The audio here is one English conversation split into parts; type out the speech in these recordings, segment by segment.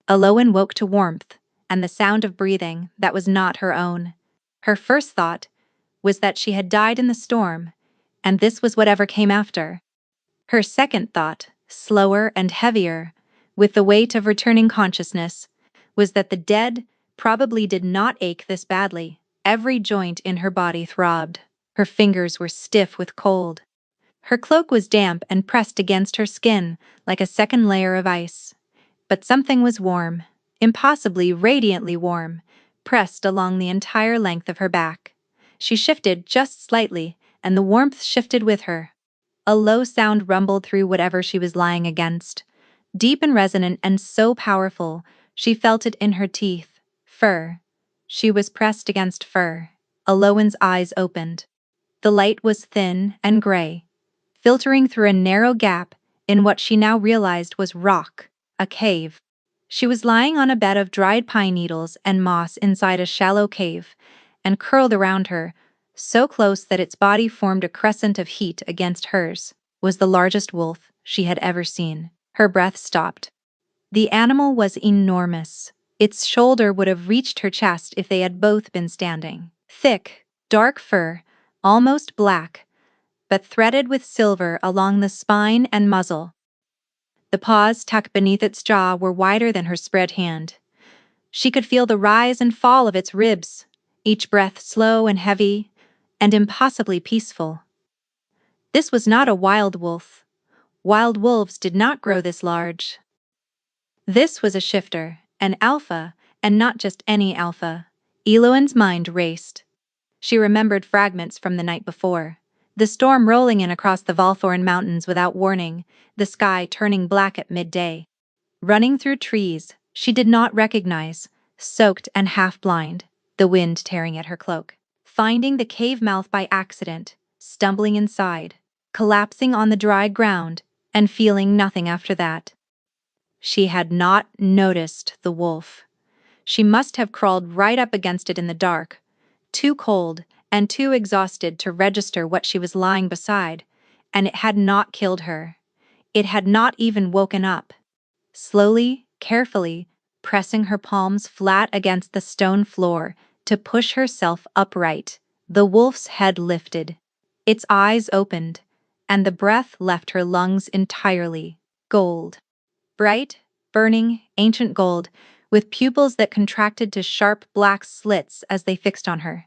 Aloan woke to warmth and the sound of breathing that was not her own. Her first thought was that she had died in the storm, and this was whatever came after. Her second thought, slower and heavier, with the weight of returning consciousness, was that the dead probably did not ache this badly. Every joint in her body throbbed. Her fingers were stiff with cold. Her cloak was damp and pressed against her skin like a second layer of ice. But something was warm, impossibly radiantly warm, pressed along the entire length of her back. She shifted just slightly, and the warmth shifted with her. A low sound rumbled through whatever she was lying against, deep and resonant and so powerful, she felt it in her teeth. Fur. She was pressed against fur. Aloan's eyes opened. The light was thin and gray, filtering through a narrow gap in what she now realized was rock, a cave. She was lying on a bed of dried pine needles and moss inside a shallow cave, and curled around her, so close that its body formed a crescent of heat against hers, was the largest wolf she had ever seen. Her breath stopped. The animal was enormous. Its shoulder would have reached her chest if they had both been standing. Thick, dark fur, almost black, but threaded with silver along the spine and muzzle. The paws tucked beneath its jaw were wider than her spread hand. She could feel the rise and fall of its ribs, each breath slow and heavy, and impossibly peaceful. This was not a wild wolf. Wild wolves did not grow this large. This was a shifter, an alpha, and not just any alpha. Eloan's mind raced. She remembered fragments from the night before. The storm rolling in across the Valthorn Mountains without warning, the sky turning black at midday. Running through trees she did not recognize, soaked and half-blind, the wind tearing at her cloak. Finding the cave mouth by accident, stumbling inside, collapsing on the dry ground, and feeling nothing after that. She had not noticed the wolf. She must have crawled right up against it in the dark, too cold and too exhausted to register what she was lying beside, and it had not killed her. It had not even woken up. Slowly, carefully, pressing her palms flat against the stone floor to push herself upright, the wolf's head lifted. Its eyes opened, and the breath left her lungs entirely. Gold. Bright, burning, ancient gold, with pupils that contracted to sharp black slits as they fixed on her.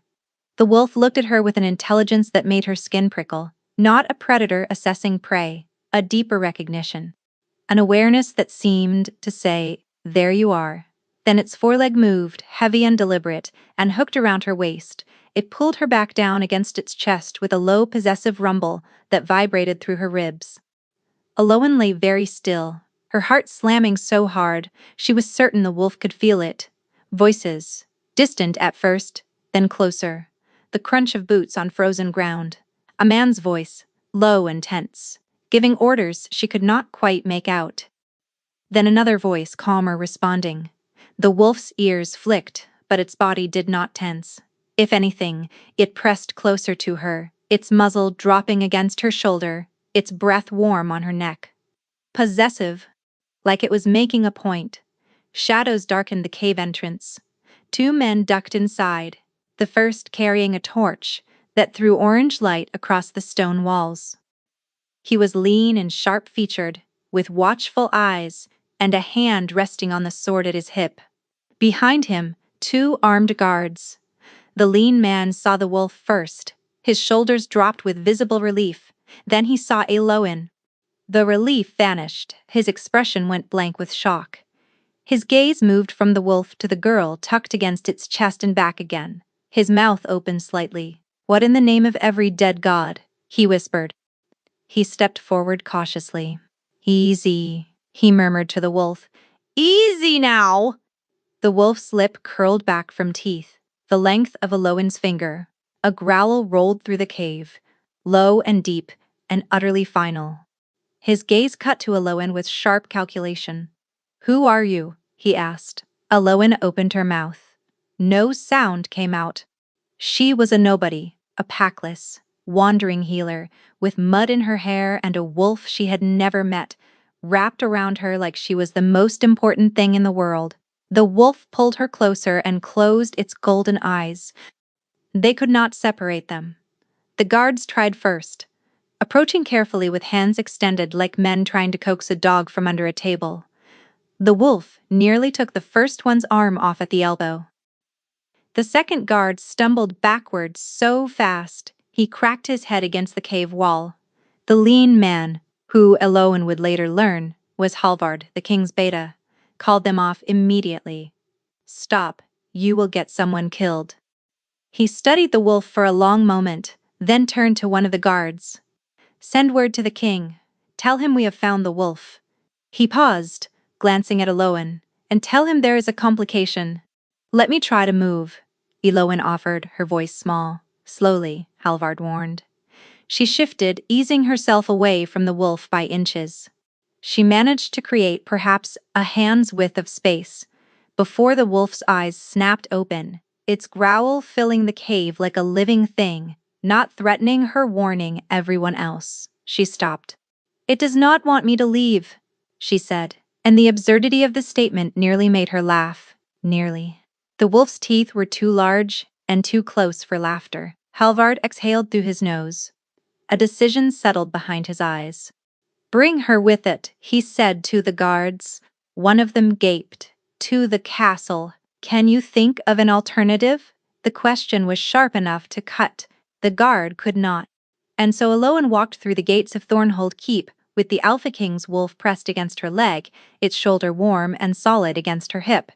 The wolf looked at her with an intelligence that made her skin prickle. Not a predator assessing prey, a deeper recognition. An awareness that seemed to say, "There you are." Then its foreleg moved, heavy and deliberate, and hooked around her waist. It pulled her back down against its chest with a low, possessive rumble that vibrated through her ribs. Aloan lay very still, her heart slamming so hard she was certain the wolf could feel it. Voices, distant at first, then closer. The crunch of boots on frozen ground. A man's voice, low and tense, giving orders she could not quite make out. Then another voice, calmer, responding. The wolf's ears flicked, but its body did not tense. If anything, it pressed closer to her, its muzzle dropping against her shoulder, its breath warm on her neck. Possessive, like it was making a point. Shadows darkened the cave entrance. Two men ducked inside, the first carrying a torch that threw orange light across the stone walls. He was lean and sharp-featured, with watchful eyes and a hand resting on the sword at his hip. Behind him, two armed guards. The lean man saw the wolf first. His shoulders dropped with visible relief. Then he saw Aloan. The relief vanished. His expression went blank with shock. His gaze moved from the wolf to the girl tucked against its chest and back again. His mouth opened slightly. "What in the name of every dead god?" he whispered. He stepped forward cautiously. "Easy," he murmured to the wolf. "Easy now!" The wolf's lip curled back from teeth, the length of Aloan's finger. A growl rolled through the cave, low and deep and utterly final. His gaze cut to Aloan with sharp calculation. "Who are you?" he asked. Aloan opened her mouth. No sound came out. She was a nobody, a packless, wandering healer, with mud in her hair and a wolf she had never met, wrapped around her like she was the most important thing in the world. The wolf pulled her closer and closed its golden eyes. They could not separate them. The guards tried first, approaching carefully with hands extended like men trying to coax a dog from under a table. The wolf nearly took the first one's arm off at the elbow. The second guard stumbled backwards so fast he cracked his head against the cave wall. The lean man, who Eloin would later learn was Halvard, the king's beta, called them off immediately. "Stop, you will get someone killed." He studied the wolf for a long moment, then turned to one of the guards. "Send word to the king. Tell him we have found the wolf." He paused, glancing at Eloin, "and tell him there is a complication." "Let me try to move," Eloin offered, her voice small. "Slowly," Halvard warned. She shifted, easing herself away from the wolf by inches. She managed to create perhaps a hand's width of space before the wolf's eyes snapped open, its growl filling the cave like a living thing, not threatening her, warning everyone else. She stopped. "It does not want me to leave," she said, and the absurdity of the statement nearly made her laugh. Nearly. The wolf's teeth were too large and too close for laughter. Halvard exhaled through his nose. A decision settled behind his eyes. "Bring her with it," he said to the guards. One of them gaped. "To the castle. Can you think of an alternative?" The question was sharp enough to cut. The guard could not. And so Eloin walked through the gates of Thornhold Keep, with the Alpha King's wolf pressed against her leg, its shoulder warm and solid against her hip.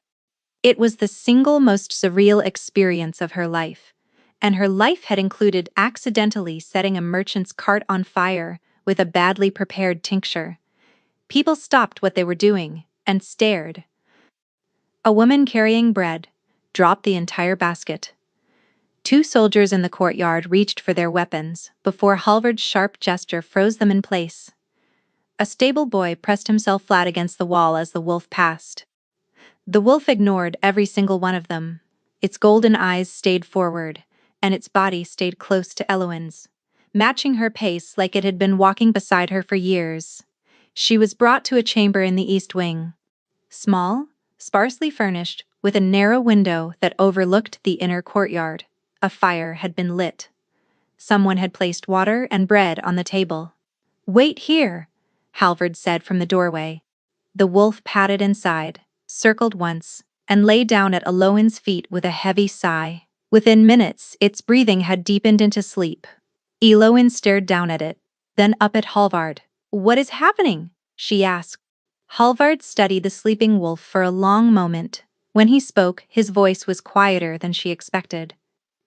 It was the single most surreal experience of her life. And her life had included accidentally setting a merchant's cart on fire with a badly prepared tincture. People stopped what they were doing and stared. A woman carrying bread dropped the entire basket. Two soldiers in the courtyard reached for their weapons before Halvard's sharp gesture froze them in place. A stable boy pressed himself flat against the wall as the wolf passed. The wolf ignored every single one of them. Its golden eyes stayed forward, and its body stayed close to Eloin's, matching her pace like it had been walking beside her for years. She was brought to a chamber in the east wing. Small, sparsely furnished, with a narrow window that overlooked the inner courtyard. A fire had been lit. Someone had placed water and bread on the table. "Wait here," Halvard said from the doorway. The wolf padded inside, circled once, and lay down at Eloin's feet with a heavy sigh. Within minutes, its breathing had deepened into sleep. Eloin stared down at it, then up at Halvard. "What is happening?" she asked. Halvard studied the sleeping wolf for a long moment. When he spoke, his voice was quieter than she expected.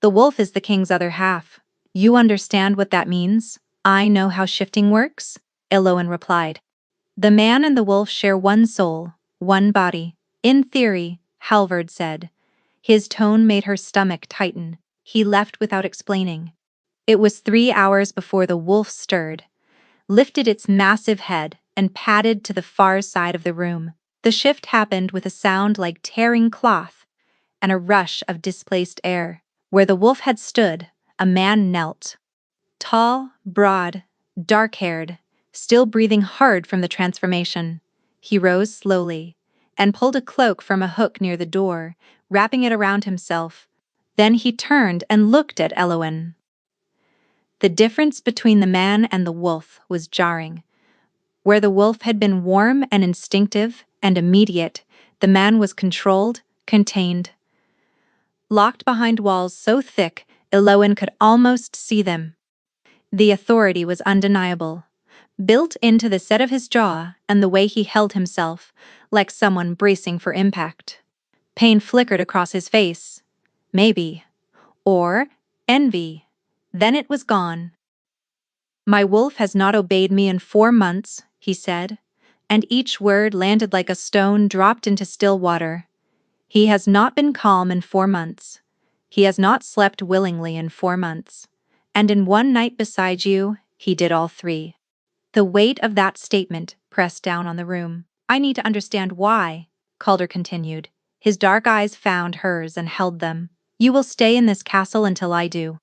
"The wolf is the king's other half. You understand what that means?" "I know how shifting works," Eloin replied. "The man and the wolf share one soul, one body." "In theory," Halvard said. His tone made her stomach tighten. He left without explaining. It was 3 hours before the wolf stirred, lifted its massive head, and padded to the far side of the room. The shift happened with a sound like tearing cloth and a rush of displaced air. Where the wolf had stood, a man knelt. Tall, broad, dark-haired, still breathing hard from the transformation. He rose slowly and pulled a cloak from a hook near the door, wrapping it around himself. Then he turned and looked at Eloin. The difference between the man and the wolf was jarring. Where the wolf had been warm and instinctive and immediate, the man was controlled, contained. Locked behind walls so thick, Eloin could almost see them. The authority was undeniable, built into the set of his jaw and the way he held himself, like someone bracing for impact. Pain flickered across his face. Maybe. Or envy. Then it was gone. "My wolf has not obeyed me in 4 months," he said, and each word landed like a stone dropped into still water. "He has not been calm in 4 months. He has not slept willingly in 4 months. And in one night beside you, he did all 3. The weight of that statement pressed down on the room. "I need to understand why," Calder continued. His dark eyes found hers and held them. "You will stay in this castle until I do."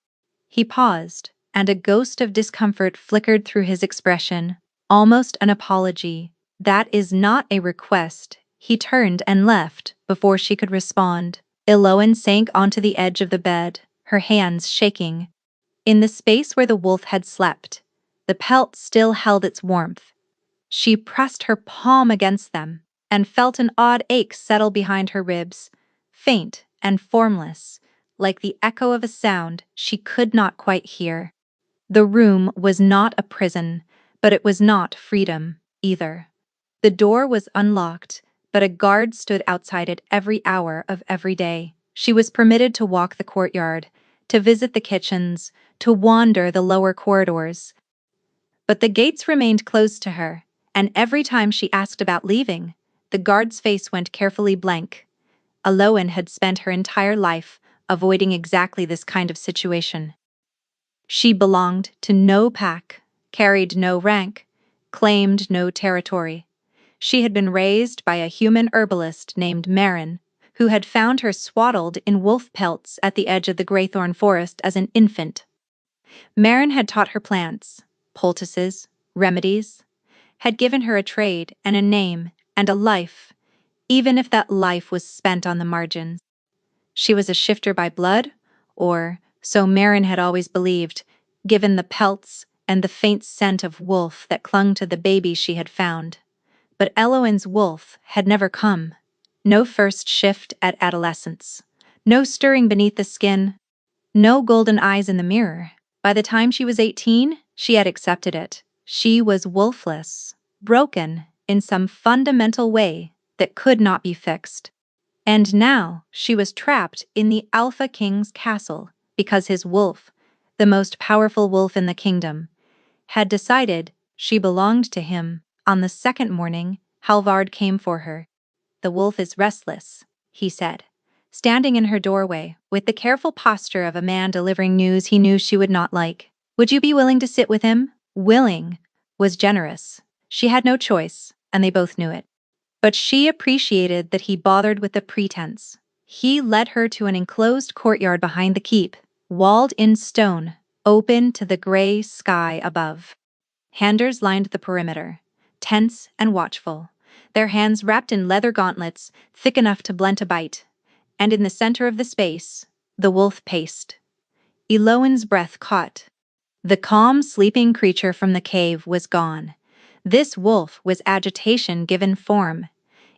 He paused, and a ghost of discomfort flickered through his expression, almost an apology. "That is not a request." He turned and left before she could respond. Eloan sank onto the edge of the bed, her hands shaking. In the space where the wolf had slept, the pelt still held its warmth. She pressed her palm against them and felt an odd ache settle behind her ribs, faint and formless, like the echo of a sound she could not quite hear. The room was not a prison, but it was not freedom either. The door was unlocked, but a guard stood outside it every hour of every day. She was permitted to walk the courtyard, to visit the kitchens, to wander the lower corridors. But the gates remained closed to her, and every time she asked about leaving, the guard's face went carefully blank. Eloan had spent her entire life avoiding exactly this kind of situation. She belonged to no pack, carried no rank, claimed no territory. She had been raised by a human herbalist named Marin, who had found her swaddled in wolf pelts at the edge of the Greythorn forest as an infant. Marin had taught her plants, poultices, remedies, had given her a trade and a name and a life, even if that life was spent on the margins. She was a shifter by blood, or so Marin had always believed, given the pelts and the faint scent of wolf that clung to the baby she had found. But Eloan's wolf had never come. No first shift at adolescence. No stirring beneath the skin. No golden eyes in the mirror. By the time she was 18, she had accepted it. She was wolfless, broken in some fundamental way that could not be fixed. And now she was trapped in the Alpha King's castle because his wolf, the most powerful wolf in the kingdom, had decided she belonged to him. On the second morning, Halvard came for her. "The wolf is restless," he said, standing in her doorway with the careful posture of a man delivering news he knew she would not like. "Would you be willing to sit with him?" Willing was generous. She had no choice, and they both knew it. But she appreciated that he bothered with the pretense. He led her to an enclosed courtyard behind the keep, walled in stone, open to the gray sky above. Handers lined the perimeter, tense and watchful, their hands wrapped in leather gauntlets thick enough to blunt a bite. And in the center of the space, the wolf paced. Eloan's breath caught. The calm, sleeping creature from the cave was gone. This wolf was agitation given form.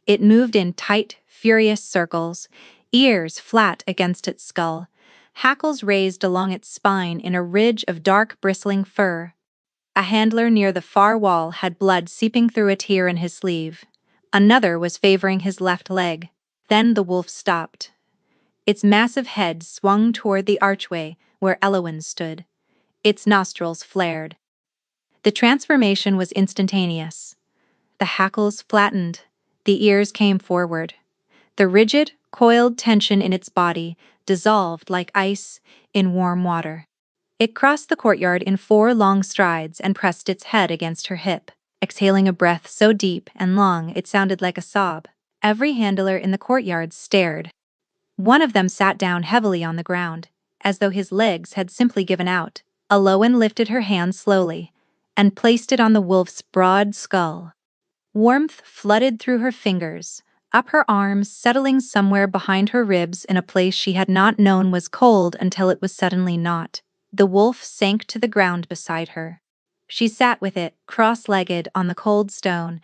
It moved in tight, furious circles, ears flat against its skull, hackles raised along its spine in a ridge of dark, bristling fur. A handler near the far wall had blood seeping through a tear in his sleeve. Another was favoring his left leg. Then the wolf stopped. Its massive head swung toward the archway where Eloan stood. Its nostrils flared. The transformation was instantaneous. The hackles flattened, the ears came forward. The rigid, coiled tension in its body dissolved like ice in warm water. It crossed the courtyard in 4 long strides and pressed its head against her hip, exhaling a breath so deep and long it sounded like a sob. Every handler in the courtyard stared. One of them sat down heavily on the ground, as though his legs had simply given out. Eloan lifted her hand slowly and placed it on the wolf's broad skull. Warmth flooded through her fingers, up her arms, settling somewhere behind her ribs in a place she had not known was cold until it was suddenly not. The wolf sank to the ground beside her. She sat with it, cross-legged on the cold stone,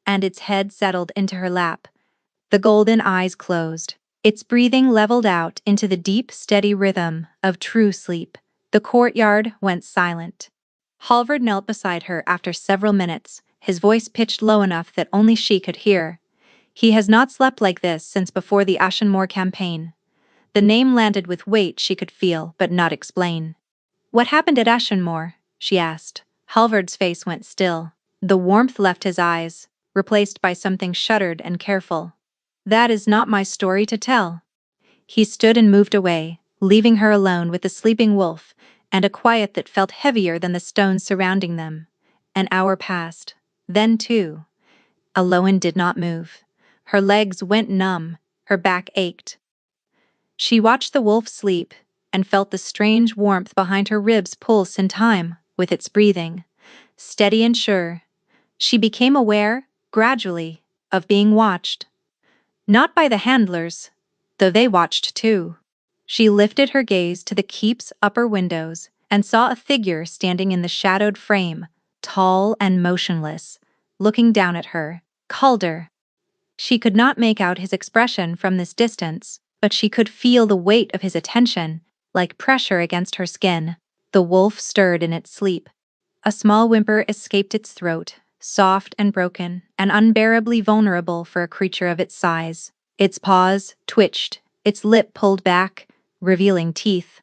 and its head settled into her lap. The golden eyes closed. Its breathing leveled out into the deep, steady rhythm of true sleep. The courtyard went silent. Halvard knelt beside her after several minutes, his voice pitched low enough that only she could hear. He has not slept like this since before the Ashenmoor campaign. The name landed with weight she could feel, but not explain. "What happened at Ashenmoor?" she asked. Halvard's face went still. The warmth left his eyes, replaced by something shuttered and careful. "That is not my story to tell." He stood and moved away, leaving her alone with the sleeping wolf, and a quiet that felt heavier than the stones surrounding them. An hour passed. Then 2. Eloan did not move. Her legs went numb, her back ached. She watched the wolf sleep, and felt the strange warmth behind her ribs pulse in time with its breathing. Steady and sure. She became aware gradually, of being watched. Not by the handlers, though they watched too. She lifted her gaze to the keep's upper windows and saw a figure standing in the shadowed frame, tall and motionless, looking down at her. Calder. She could not make out his expression from this distance, but she could feel the weight of his attention, like pressure against her skin. The wolf stirred in its sleep. A small whimper escaped its throat, soft and broken, and unbearably vulnerable for a creature of its size. Its paws twitched, its lip pulled back, revealing teeth.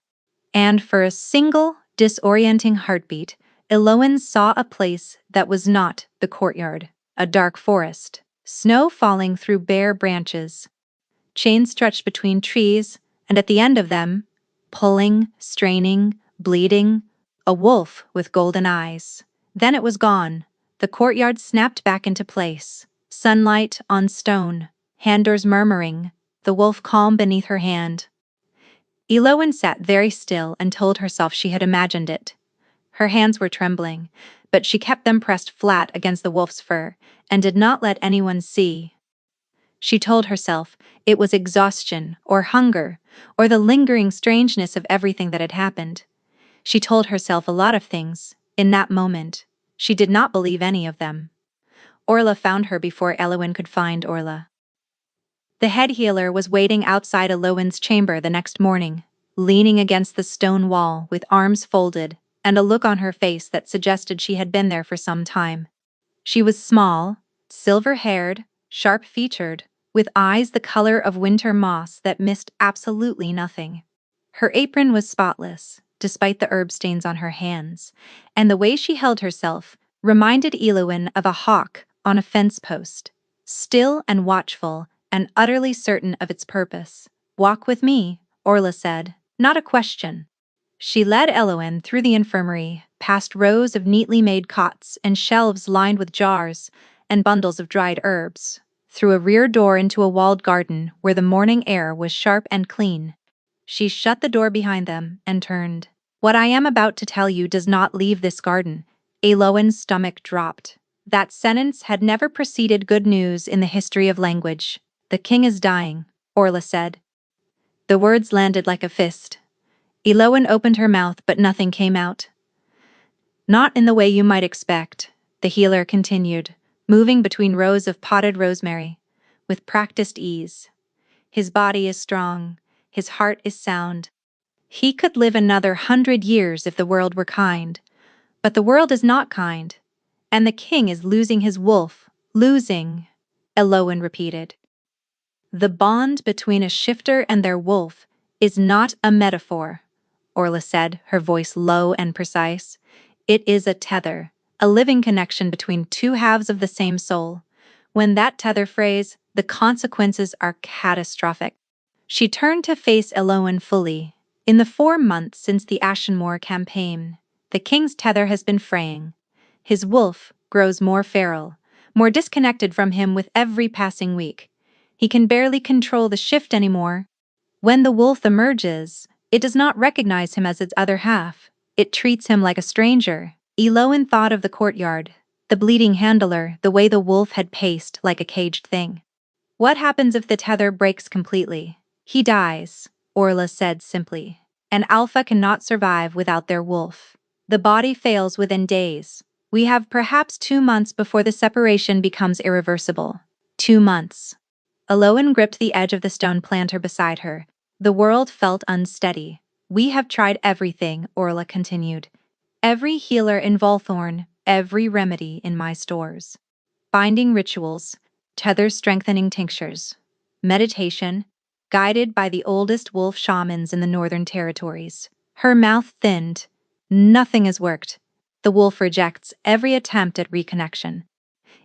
And for a single, disorienting heartbeat, Eloin saw a place that was not the courtyard, a dark forest, snow falling through bare branches, chains stretched between trees, and at the end of them, pulling, straining, bleeding, a wolf with golden eyes. Then it was gone. The courtyard snapped back into place. Sunlight on stone, handers murmuring, the wolf calm beneath her hand. Eloin sat very still and told herself she had imagined it. Her hands were trembling, but she kept them pressed flat against the wolf's fur and did not let anyone see. She told herself it was exhaustion or hunger or the lingering strangeness of everything that had happened. She told herself a lot of things. In that moment, she did not believe any of them. Orla found her before Eloin could find Orla. The head healer was waiting outside Eloin's chamber the next morning, leaning against the stone wall with arms folded and a look on her face that suggested she had been there for some time. She was small, silver-haired, sharp-featured, with eyes the color of winter moss that missed absolutely nothing. Her apron was spotless, despite the herb stains on her hands, and the way she held herself reminded Eloin of a hawk on a fence post, still and watchful and utterly certain of its purpose. "Walk with me," Orla said, not a question. She led Eloin through the infirmary, past rows of neatly made cots and shelves lined with jars and bundles of dried herbs, through a rear door into a walled garden where the morning air was sharp and clean. She shut the door behind them and turned. "What I am about to tell you does not leave this garden." Eloin's stomach dropped. That sentence had never preceded good news in the history of language. "The king is dying," Orla said. The words landed like a fist. Eloin opened her mouth, but nothing came out. "Not in the way you might expect," the healer continued, moving between rows of potted rosemary, with practiced ease. "His body is strong, his heart is sound. He could live another 100 years if the world were kind. But the world is not kind, and the king is losing his wolf. Losing," Eloin repeated. "The bond between a shifter and their wolf is not a metaphor," Orla said, her voice low and precise. "It is a tether, a living connection between two halves of the same soul. When that tether frays, the consequences are catastrophic." She turned to face Eloin fully. "In the 4 months since the Ashenmoor campaign, the king's tether has been fraying. His wolf grows more feral, more disconnected from him with every passing week. He can barely control the shift anymore. When the wolf emerges, it does not recognize him as its other half. It treats him like a stranger." Eloin thought of the courtyard, the bleeding handler, the way the wolf had paced like a caged thing. "What happens if the tether breaks completely?" "He dies," Orla said simply. "An alpha cannot survive without their wolf. The body fails within days. We have perhaps 2 months before the separation becomes irreversible." 2 months. Eloin gripped the edge of the stone planter beside her. The world felt unsteady. "We have tried everything," Orla continued. "Every healer in Volthorn, every remedy in my stores. Binding rituals, tether-strengthening tinctures, meditation, guided by the oldest wolf shamans in the Northern Territories." Her mouth thinned. "Nothing has worked. The wolf rejects every attempt at reconnection.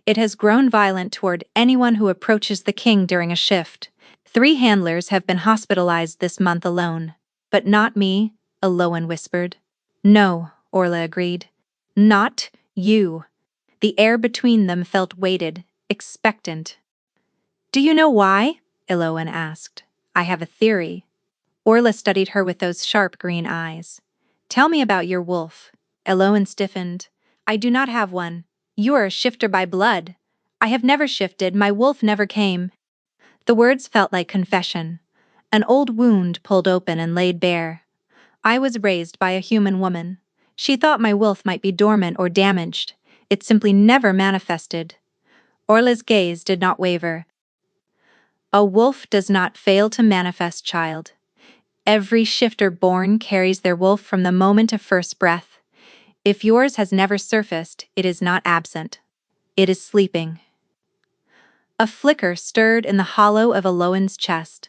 It has grown violent toward anyone who approaches the king during a shift. 3 handlers have been hospitalized this month alone. But not me," Eloin whispered. "No," Orla agreed. "Not you." The air between them felt weighted, expectant. "Do you know why?" Eloin asked. "I have a theory." Orla studied her with those sharp green eyes. "Tell me about your wolf." Eloin stiffened. "I do not have one. You are a shifter by blood. I have never shifted, my wolf never came. The words felt like confession. An old wound pulled open and laid bare. I was raised by a human woman. She thought my wolf might be dormant or damaged. It simply never manifested. Orla's gaze did not waver. A wolf does not fail to manifest, child. Every shifter born carries their wolf from the moment of first breath. If yours has never surfaced, it is not absent. It is sleeping. A flicker stirred in the hollow of Eloan's chest.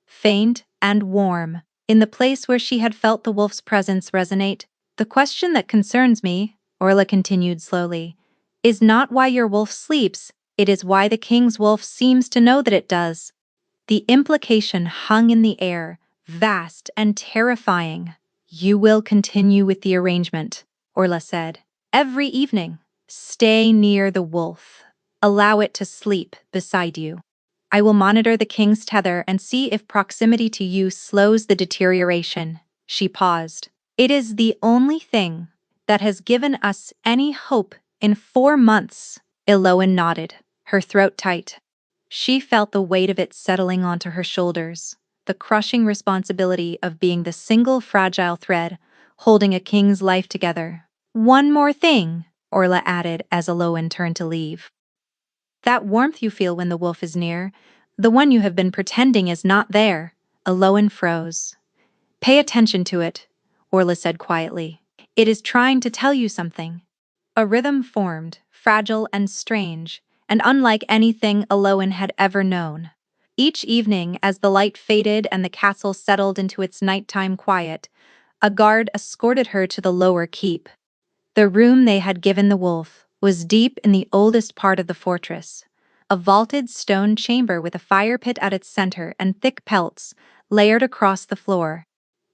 Faint and warm, in the place where she had felt the wolf's presence resonate. The question that concerns me, Orla continued slowly, is not why your wolf sleeps, it is why the king's wolf seems to know that it does. The implication hung in the air, vast and terrifying. You will continue with the arrangement, Orla said. Every evening, stay near the wolf. Allow it to sleep beside you. I will monitor the king's tether and see if proximity to you slows the deterioration. She paused. It is the only thing that has given us any hope in 4 months. Eloan nodded, her throat tight. She felt the weight of it settling onto her shoulders, the crushing responsibility of being the single fragile thread holding a king's life together. One more thing, Orla added as Eloan turned to leave. That warmth you feel when the wolf is near, the one you have been pretending is not there. Eloan froze. Pay attention to it, Orla said quietly. It is trying to tell you something. A rhythm formed, fragile and strange, and unlike anything Eloan had ever known. Each evening, as the light faded and the castle settled into its nighttime quiet, a guard escorted her to the lower keep. The room they had given the wolf was deep in the oldest part of the fortress, a vaulted stone chamber with a fire pit at its center and thick pelts layered across the floor.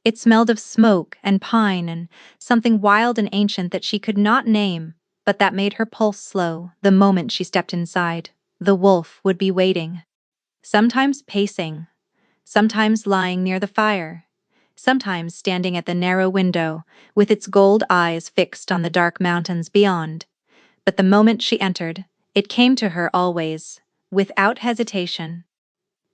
It smelled of smoke and pine and something wild and ancient that she could not name, but that made her pulse slow the moment she stepped inside. The wolf would be waiting, sometimes pacing, sometimes lying near the fire, sometimes standing at the narrow window with its gold eyes fixed on the dark mountains beyond. But the moment she entered, it came to her always, without hesitation.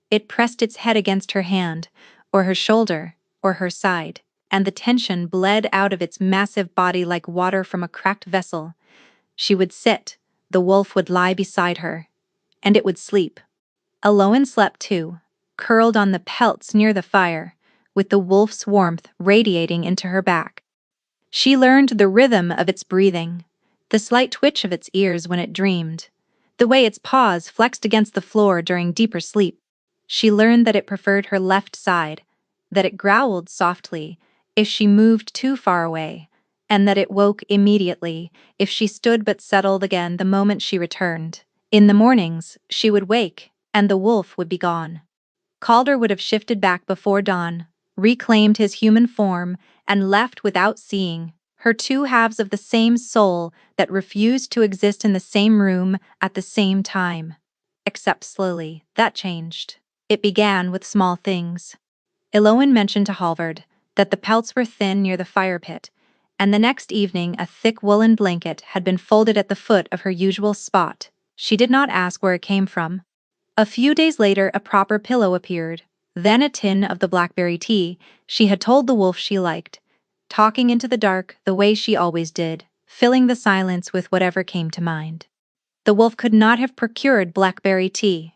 It pressed its head against her hand, or her shoulder, or her side, and the tension bled out of its massive body like water from a cracked vessel. She would sit, the wolf would lie beside her, and it would sleep. Eloan slept too, curled on the pelts near the fire, with the wolf's warmth radiating into her back. She learned the rhythm of its breathing, the slight twitch of its ears when it dreamed, the way its paws flexed against the floor during deeper sleep. She learned that it preferred her left side, that it growled softly if she moved too far away, and that it woke immediately if she stood but settled again the moment she returned. In the mornings, she would wake, and the wolf would be gone. Calder would have shifted back before dawn, reclaimed his human form, and left without seeing her, two halves of the same soul that refused to exist in the same room at the same time. Except slowly, that changed. It began with small things. Eloan mentioned to Halvard that the pelts were thin near the fire pit, and the next evening a thick woolen blanket had been folded at the foot of her usual spot. She did not ask where it came from. A few days later, a proper pillow appeared, then a tin of the blackberry tea she had told the wolf she liked, talking into the dark the way she always did, filling the silence with whatever came to mind. The wolf could not have procured blackberry tea.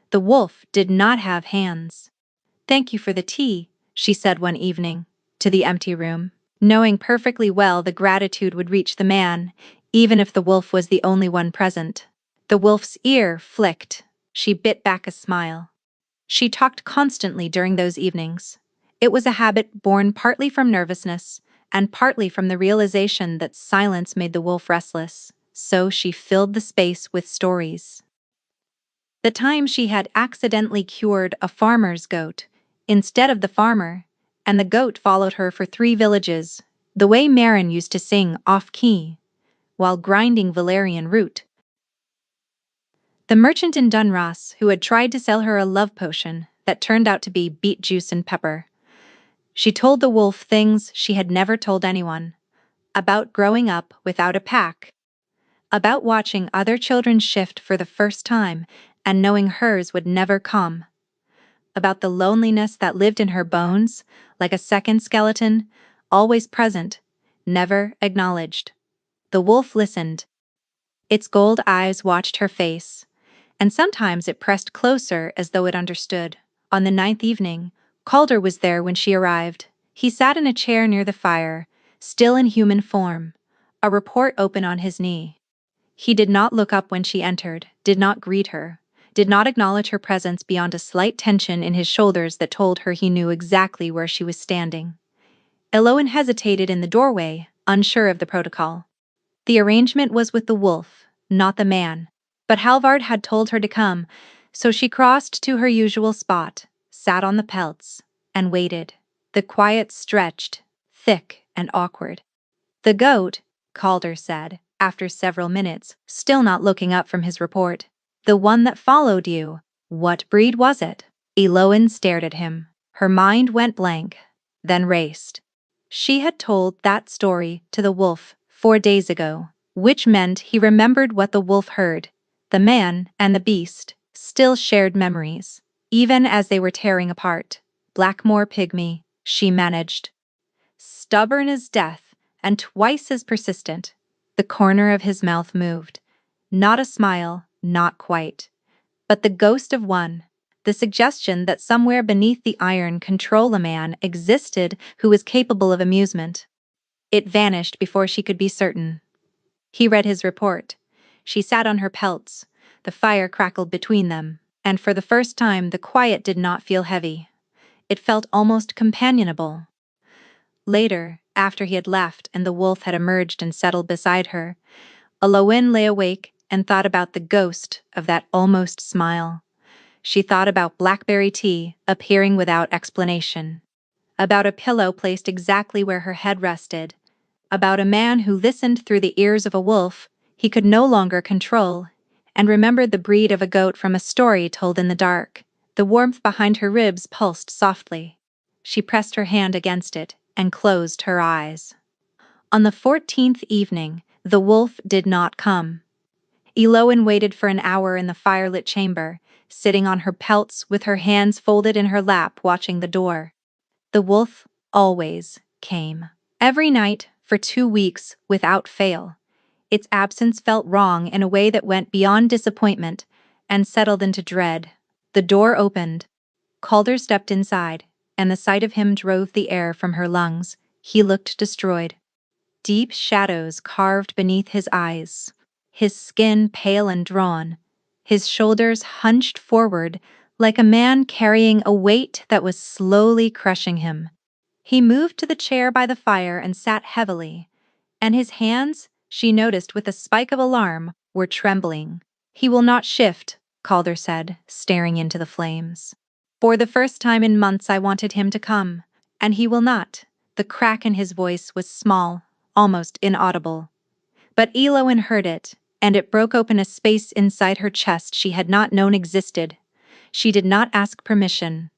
The wolf did not have hands. "Thank you for the tea," she said one evening, to the empty room, knowing perfectly well the gratitude would reach the man, even if the wolf was the only one present. The wolf's ear flicked. She bit back a smile. She talked constantly during those evenings. It was a habit born partly from nervousness and partly from the realization that silence made the wolf restless, so she filled the space with stories. The time she had accidentally cured a farmer's goat instead of the farmer, and the goat followed her for 3 villages, the way Marin used to sing off-key while grinding valerian root. The merchant in Dunross who had tried to sell her a love potion that turned out to be beet juice and pepper. She told the wolf things she had never told anyone, about growing up without a pack, about watching other children shift for the first time and knowing hers would never come, about the loneliness that lived in her bones, like a second skeleton, always present, never acknowledged. The wolf listened. Its gold eyes watched her face, and sometimes it pressed closer as though it understood. On the ninth evening, Calder was there when she arrived. He sat in a chair near the fire, still in human form, a report open on his knee. He did not look up when she entered, did not greet her, did not acknowledge her presence beyond a slight tension in his shoulders that told her he knew exactly where she was standing. Eloin hesitated in the doorway, unsure of the protocol. The arrangement was with the wolf, not the man, but Halvard had told her to come, so she crossed to her usual spot, sat on the pelts, and waited. The quiet stretched, thick and awkward. "The goat," Calder said, after several minutes, still not looking up from his report. "The one that followed you. What breed was it?" Eloin stared at him. Her mind went blank, then raced. She had told that story to the wolf 4 days ago, which meant he remembered what the wolf heard. The man and the beast still shared memories, even as they were tearing apart. Blackmore pygmy, she managed. Stubborn as death, and twice as persistent. The corner of his mouth moved. Not a smile, not quite. But the ghost of one. The suggestion that somewhere beneath the iron control a man existed who was capable of amusement. It vanished before she could be certain. He read his report. She sat on her pelts. The fire crackled between them, and for the first time the quiet did not feel heavy. It felt almost companionable. Later, after he had left and the wolf had emerged and settled beside her, Eloin lay awake and thought about the ghost of that almost smile. She thought about blackberry tea appearing without explanation, about a pillow placed exactly where her head rested, about a man who listened through the ears of a wolf he could no longer control, and remembered the breed of a goat from a story told in the dark. The warmth behind her ribs pulsed softly. She pressed her hand against it and closed her eyes. On the 14th evening, the wolf did not come. Eloin waited for an hour in the firelit chamber, sitting on her pelts with her hands folded in her lap watching the door. The wolf always came. Every night, for 2 weeks, without fail. Its absence felt wrong in a way that went beyond disappointment and settled into dread. The door opened. Calder stepped inside, and the sight of him drove the air from her lungs. He looked destroyed. Deep shadows carved beneath his eyes, his skin pale and drawn, his shoulders hunched forward like a man carrying a weight that was slowly crushing him. He moved to the chair by the fire and sat heavily, and his hands, she noticed with a spike of alarm, were trembling. "He will not shift," Calder said, staring into the flames. "For the first time in months I wanted him to come, and he will not." The crack in his voice was small, almost inaudible. But Eloin heard it, and it broke open a space inside her chest she had not known existed. She did not ask permission.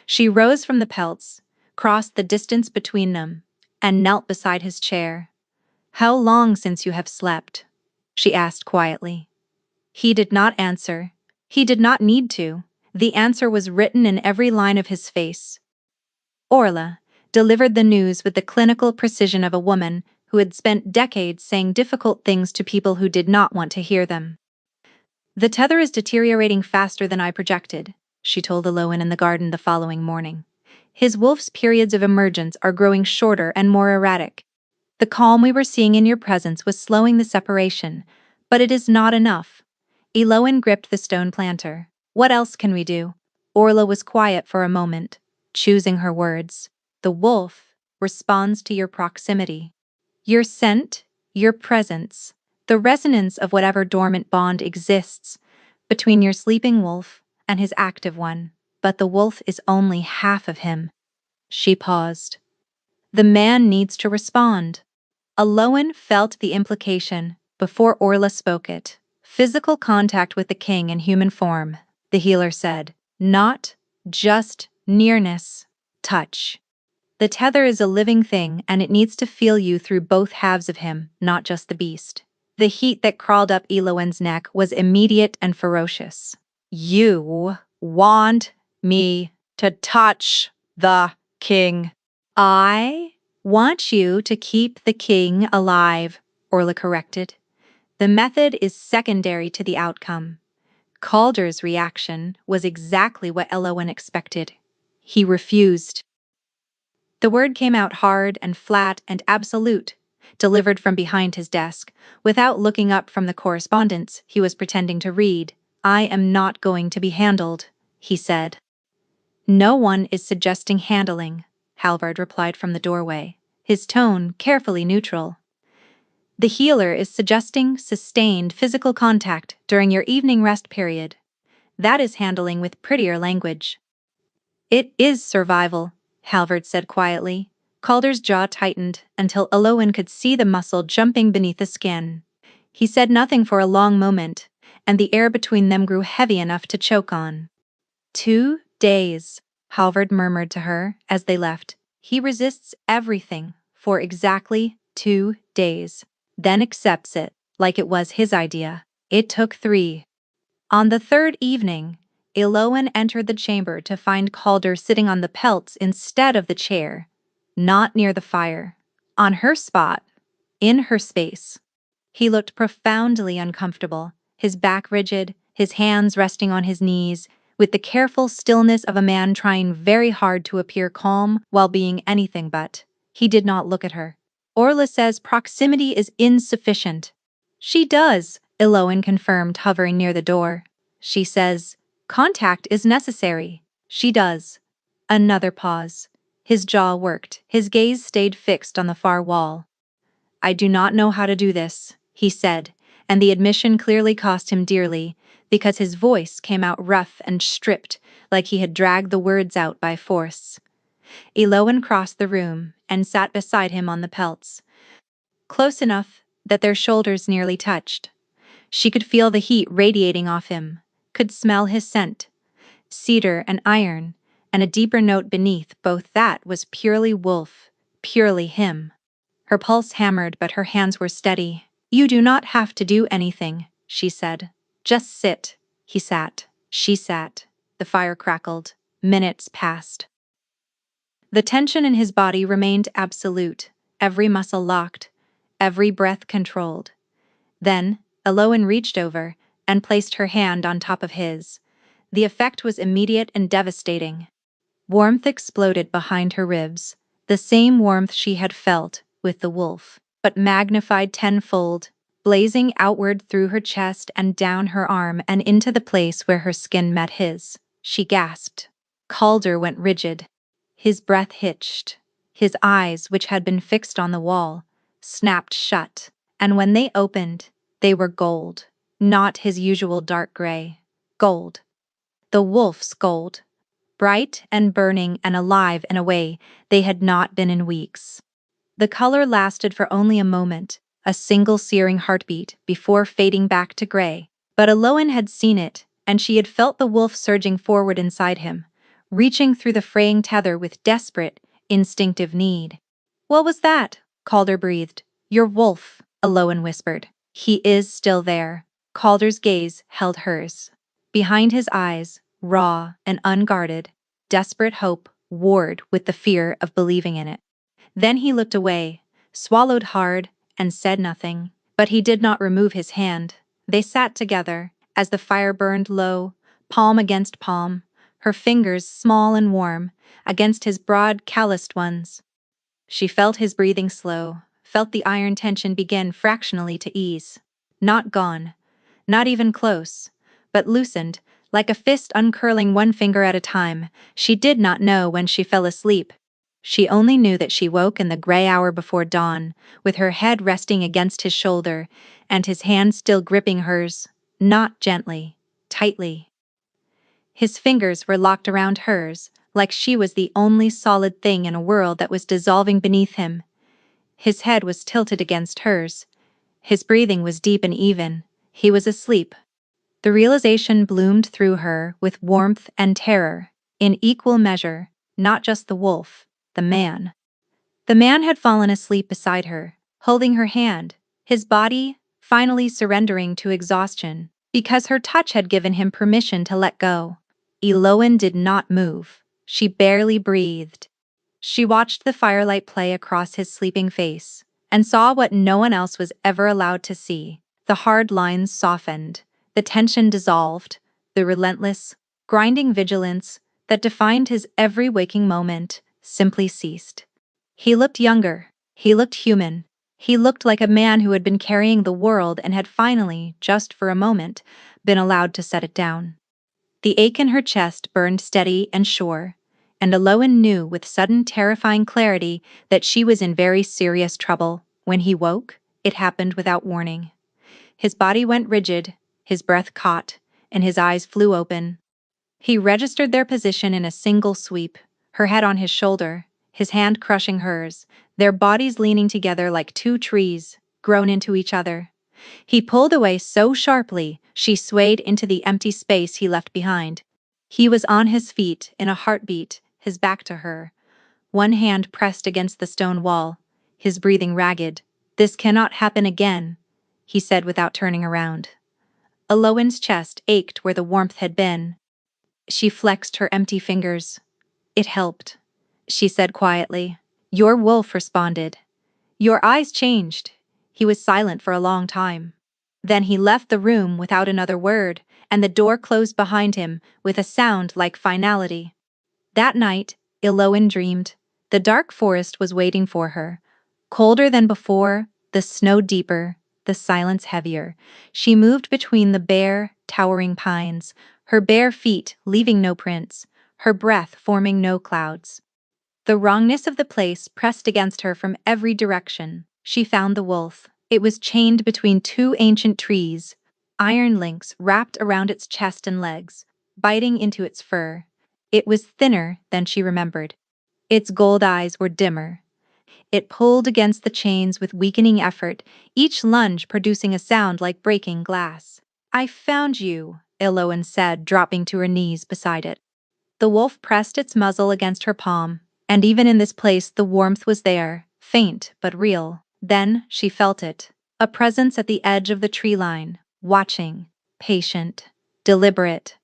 She rose from the pelts, crossed the distance between them, and knelt beside his chair. "How long since you have slept?" she asked quietly. He did not answer. He did not need to. The answer was written in every line of his face. Orla delivered the news with the clinical precision of a woman who had spent decades saying difficult things to people who did not want to hear them. "The tether is deteriorating faster than I projected," she told Eloin in the garden the following morning. "His wolf's periods of emergence are growing shorter and more erratic. The calm we were seeing in your presence was slowing the separation, but it is not enough." Eloin gripped the stone planter. "What else can we do?" Orla was quiet for a moment, choosing her words. "The wolf responds to your proximity. Your scent, your presence, the resonance of whatever dormant bond exists between your sleeping wolf and his active one. But the wolf is only half of him." She paused. "The man needs to respond." Eloin felt the implication before Orla spoke it. "Physical contact with the king in human form," the healer said. "Not just nearness, touch. The tether is a living thing and it needs to feel you through both halves of him, not just the beast." The heat that crawled up Eloan's neck was immediate and ferocious. You want me to touch the king? I want you to keep the king alive, Orla corrected. The method is secondary to the outcome. Calder's reaction was exactly what Eloan expected. He refused. The word came out hard and flat and absolute, delivered from behind his desk, without looking up from the correspondence he was pretending to read. I am not going to be handled, he said. No one is suggesting handling, Halvard replied from the doorway, his tone carefully neutral. The healer is suggesting sustained physical contact during your evening rest period. That is handling with prettier language. It is survival, Halvard said quietly. Calder's jaw tightened until Eloan could see the muscle jumping beneath the skin. He said nothing for a long moment, and the air between them grew heavy enough to choke on. 2 days, Halvard murmured to her as they left. He resists everything for exactly 2 days, then accepts it like it was his idea. It took 3. On the third evening, Eloan entered the chamber to find Calder sitting on the pelts instead of the chair, not near the fire, on her spot, in her space. He looked profoundly uncomfortable, his back rigid, his hands resting on his knees, with the careful stillness of a man trying very hard to appear calm while being anything but. He did not look at her. Orla says proximity is insufficient. She does, Eloan confirmed, hovering near the door. She says, contact is necessary. She does. Another pause. His jaw worked. His gaze stayed fixed on the far wall. I do not know how to do this, he said, and the admission clearly cost him dearly, because his voice came out rough and stripped, like he had dragged the words out by force. Eloan crossed the room and sat beside him on the pelts, close enough that their shoulders nearly touched. She could feel the heat radiating off him, could smell his scent, cedar and iron, and a deeper note beneath both that was purely wolf, purely him. Her pulse hammered, but her hands were steady. You do not have to do anything, she said. Just sit. He sat. She sat. The fire crackled. Minutes passed. The tension in his body remained absolute, every muscle locked, every breath controlled. Then, Eloan reached over and placed her hand on top of his. The effect was immediate and devastating. Warmth exploded behind her ribs, the same warmth she had felt with the wolf, but magnified tenfold, blazing outward through her chest and down her arm and into the place where her skin met his. She gasped. Calder went rigid. His breath hitched. His eyes, which had been fixed on the wall, snapped shut, and when they opened, they were gold, not his usual dark gray. Gold. The wolf's gold. Bright and burning and alive in a way they had not been in weeks. The color lasted for only a moment, a single searing heartbeat, before fading back to gray. But Eloan had seen it, and she had felt the wolf surging forward inside him, reaching through the fraying tether with desperate, instinctive need. What was that? Calder breathed. Your wolf, Eloan whispered. He is still there. Calder's gaze held hers. Behind his eyes, raw and unguarded, desperate hope warred with the fear of believing in it. Then he looked away, swallowed hard, and said nothing. But he did not remove his hand. They sat together, as the fire burned low, palm against palm, her fingers small and warm, against his broad, calloused ones. She felt his breathing slow, felt the iron tension begin fractionally to ease. Not gone, not even close, but loosened, like a fist uncurling one finger at a time. She did not know when she fell asleep. She only knew that she woke in the gray hour before dawn, with her head resting against his shoulder, and his hand still gripping hers, not gently, tightly. His fingers were locked around hers, like she was the only solid thing in a world that was dissolving beneath him. His head was tilted against hers. His breathing was deep and even. He was asleep. The realization bloomed through her with warmth and terror, in equal measure, not just the wolf, the man. The man had fallen asleep beside her, holding her hand, his body finally surrendering to exhaustion, because her touch had given him permission to let go. Eloan did not move. She barely breathed. She watched the firelight play across his sleeping face, and saw what no one else was ever allowed to see. The hard lines softened, the tension dissolved, the relentless, grinding vigilance that defined his every waking moment simply ceased. He looked younger, he looked human, he looked like a man who had been carrying the world and had finally, just for a moment, been allowed to set it down. The ache in her chest burned steady and sure, and Eloan knew with sudden terrifying clarity that she was in very serious trouble. When he woke, it happened without warning. His body went rigid, his breath caught, and his eyes flew open. He registered their position in a single sweep, her head on his shoulder, his hand crushing hers, their bodies leaning together like two trees, grown into each other. He pulled away so sharply, she swayed into the empty space he left behind. He was on his feet in a heartbeat, his back to her, one hand pressed against the stone wall, his breathing ragged. "This cannot happen again," he said without turning around. Eloan's chest ached where the warmth had been. She flexed her empty fingers. "It helped," she said quietly. "Your wolf responded. Your eyes changed." He was silent for a long time. Then he left the room without another word, and the door closed behind him with a sound like finality. That night, Eloan dreamed. The dark forest was waiting for her. Colder than before, the snow deeper, the silence heavier. She moved between the bare, towering pines, her bare feet leaving no prints, her breath forming no clouds. The wrongness of the place pressed against her from every direction. She found the wolf. It was chained between two ancient trees, iron links wrapped around its chest and legs, biting into its fur. It was thinner than she remembered. Its gold eyes were dimmer. It pulled against the chains with weakening effort, each lunge producing a sound like breaking glass. "I found you," Eloan said, dropping to her knees beside it. The wolf pressed its muzzle against her palm, and even in this place the warmth was there, faint but real. Then she felt it, a presence at the edge of the tree line, watching, patient, deliberate.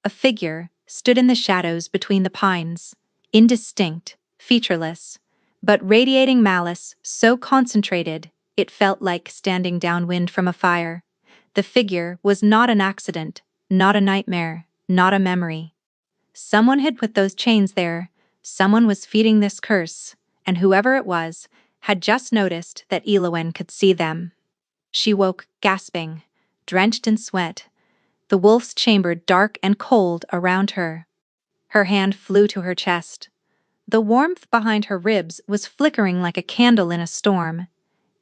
A figure stood in the shadows between the pines, indistinct, featureless, but radiating malice so concentrated it felt like standing downwind from a fire. The figure was not an accident, not a nightmare, not a memory. Someone had put those chains there, someone was feeding this curse, and whoever it was had just noticed that Eloan could see them. She woke gasping, drenched in sweat, the wolf's chamber dark and cold around her. Her hand flew to her chest. The warmth behind her ribs was flickering like a candle in a storm.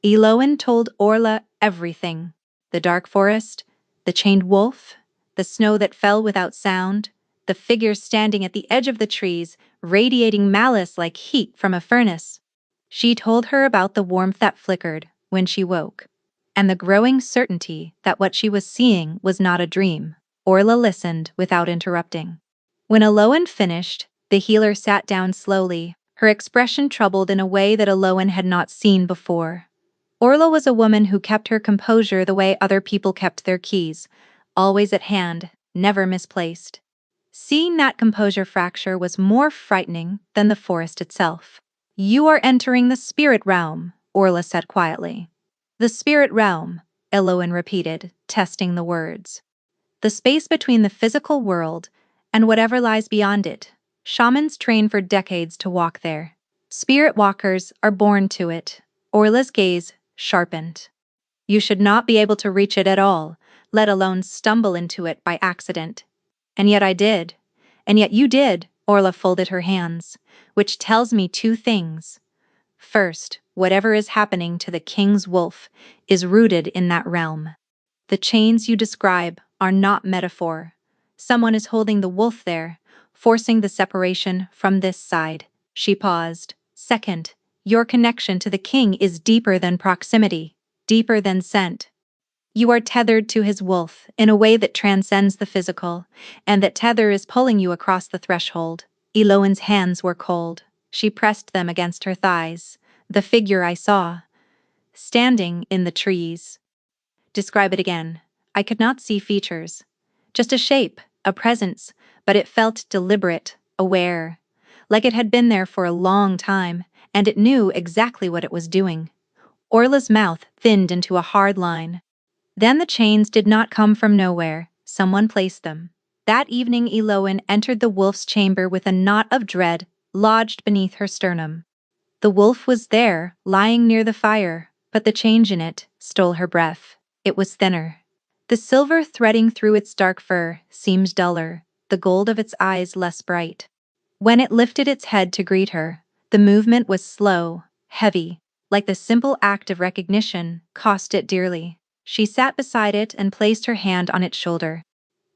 Eloan told Orla everything. The dark forest, the chained wolf, the snow that fell without sound, the figure standing at the edge of the trees, radiating malice like heat from a furnace. She told her about the warmth that flickered when she woke, and the growing certainty that what she was seeing was not a dream. Orla listened without interrupting. When Eloan finished, the healer sat down slowly, her expression troubled in a way that Eloan had not seen before. Orla was a woman who kept her composure the way other people kept their keys, always at hand, never misplaced. Seeing that composure fracture was more frightening than the forest itself. "You are entering the spirit realm," Orla said quietly. "The spirit realm," Eloan repeated, testing the words. "The space between the physical world and whatever lies beyond it. Shamans train for decades to walk there. Spirit walkers are born to it." Orla's gaze sharpened. "You should not be able to reach it at all, let alone stumble into it by accident. And yet I did. And yet you did," Orla folded her hands, "which tells me two things. First, whatever is happening to the king's wolf is rooted in that realm. The chains you describe are not metaphor. Someone is holding the wolf there, forcing the separation from this side." She paused. "Second, your connection to the king is deeper than proximity, deeper than scent. You are tethered to his wolf in a way that transcends the physical, and that tether is pulling you across the threshold." Eloan's hands were cold. She pressed them against her thighs. "The figure I saw, standing in the trees. Describe it again. I could not see features. Just a shape, a presence, but it felt deliberate, aware. Like it had been there for a long time, and it knew exactly what it was doing. Orla's mouth thinned into a hard line. Then the chains did not come from nowhere. Someone placed them. That evening Eloin entered the wolf's chamber with a knot of dread lodged beneath her sternum. The wolf was there, lying near the fire, but the change in it stole her breath. It was thinner. The silver threading through its dark fur seemed duller, the gold of its eyes less bright. When it lifted its head to greet her, the movement was slow, heavy, like the simple act of recognition cost it dearly. She sat beside it and placed her hand on its shoulder.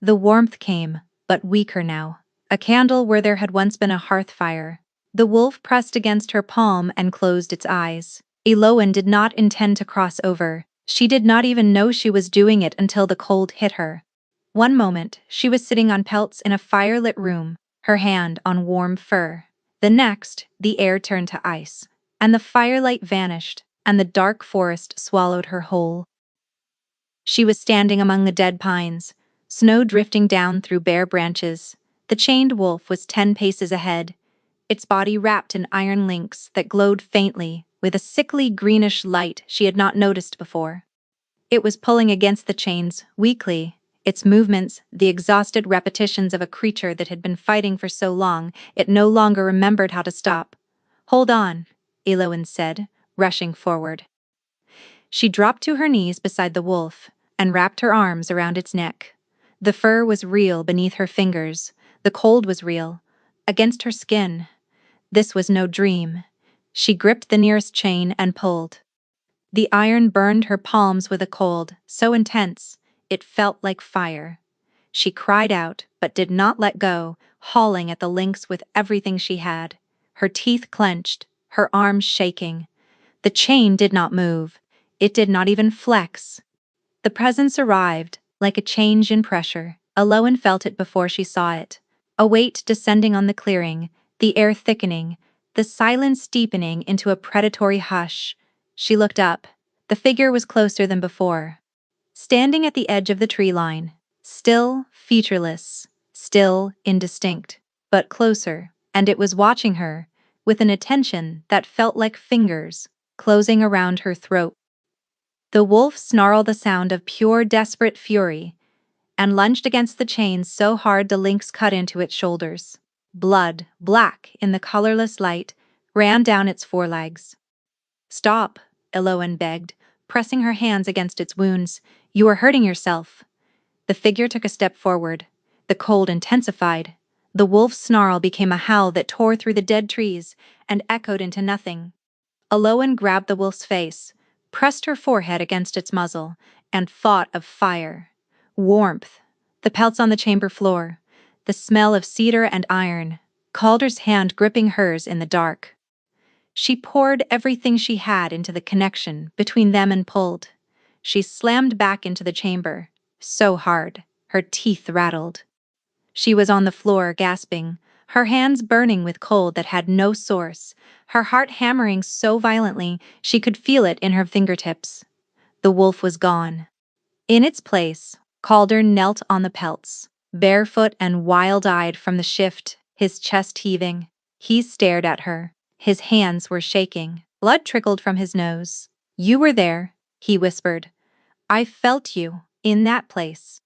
The warmth came, but weaker now. A candle where there had once been a hearth fire. The wolf pressed against her palm and closed its eyes. Eloin did not intend to cross over. She did not even know she was doing it until the cold hit her. One moment, she was sitting on pelts in a fire-lit room, her hand on warm fur. The next, the air turned to ice, and the firelight vanished, and the dark forest swallowed her whole. She was standing among the dead pines, snow drifting down through bare branches. The chained wolf was 10 paces ahead, its body wrapped in iron links that glowed faintly with a sickly greenish light she had not noticed before. It was pulling against the chains, weakly, its movements the exhausted repetitions of a creature that had been fighting for so long it no longer remembered how to stop. "Hold on," Eloin said, rushing forward. She dropped to her knees beside the wolf and wrapped her arms around its neck. The fur was real beneath her fingers, the cold was real, against her skin. This was no dream. She gripped the nearest chain and pulled. The iron burned her palms with a cold so intense it felt like fire. She cried out, but did not let go, hauling at the links with everything she had. Her teeth clenched, her arms shaking. The chain did not move. It did not even flex. The presence arrived, like a change in pressure. Eloin felt it before she saw it. A weight descending on the clearing, the air thickening, the silence deepening into a predatory hush. She looked up. The figure was closer than before. Standing at the edge of the tree line, still, featureless, still, indistinct, but closer, and it was watching her, with an attention that felt like fingers, closing around her throat. The wolf snarled a sound of pure desperate fury, and lunged against the chains so hard the links cut into its shoulders. Blood, black in the colorless light, ran down its forelegs. "Stop," Eloin begged, pressing her hands against its wounds. "You are hurting yourself." The figure took a step forward. The cold intensified. The wolf's snarl became a howl that tore through the dead trees and echoed into nothing. Eloin grabbed the wolf's face, pressed her forehead against its muzzle, and thought of fire. Warmth. The pelts on the chamber floor. The smell of cedar and iron. Calder's hand gripping hers in the dark. She poured everything she had into the connection between them and pulled. She slammed back into the chamber, so hard, her teeth rattled. She was on the floor, gasping, her hands burning with cold that had no source, her heart hammering so violently she could feel it in her fingertips. The wolf was gone. In its place, Calder knelt on the pelts, barefoot and wild-eyed from the shift, his chest heaving. He stared at her. His hands were shaking. Blood trickled from his nose. "You were there," he whispered. "I felt you, in that place.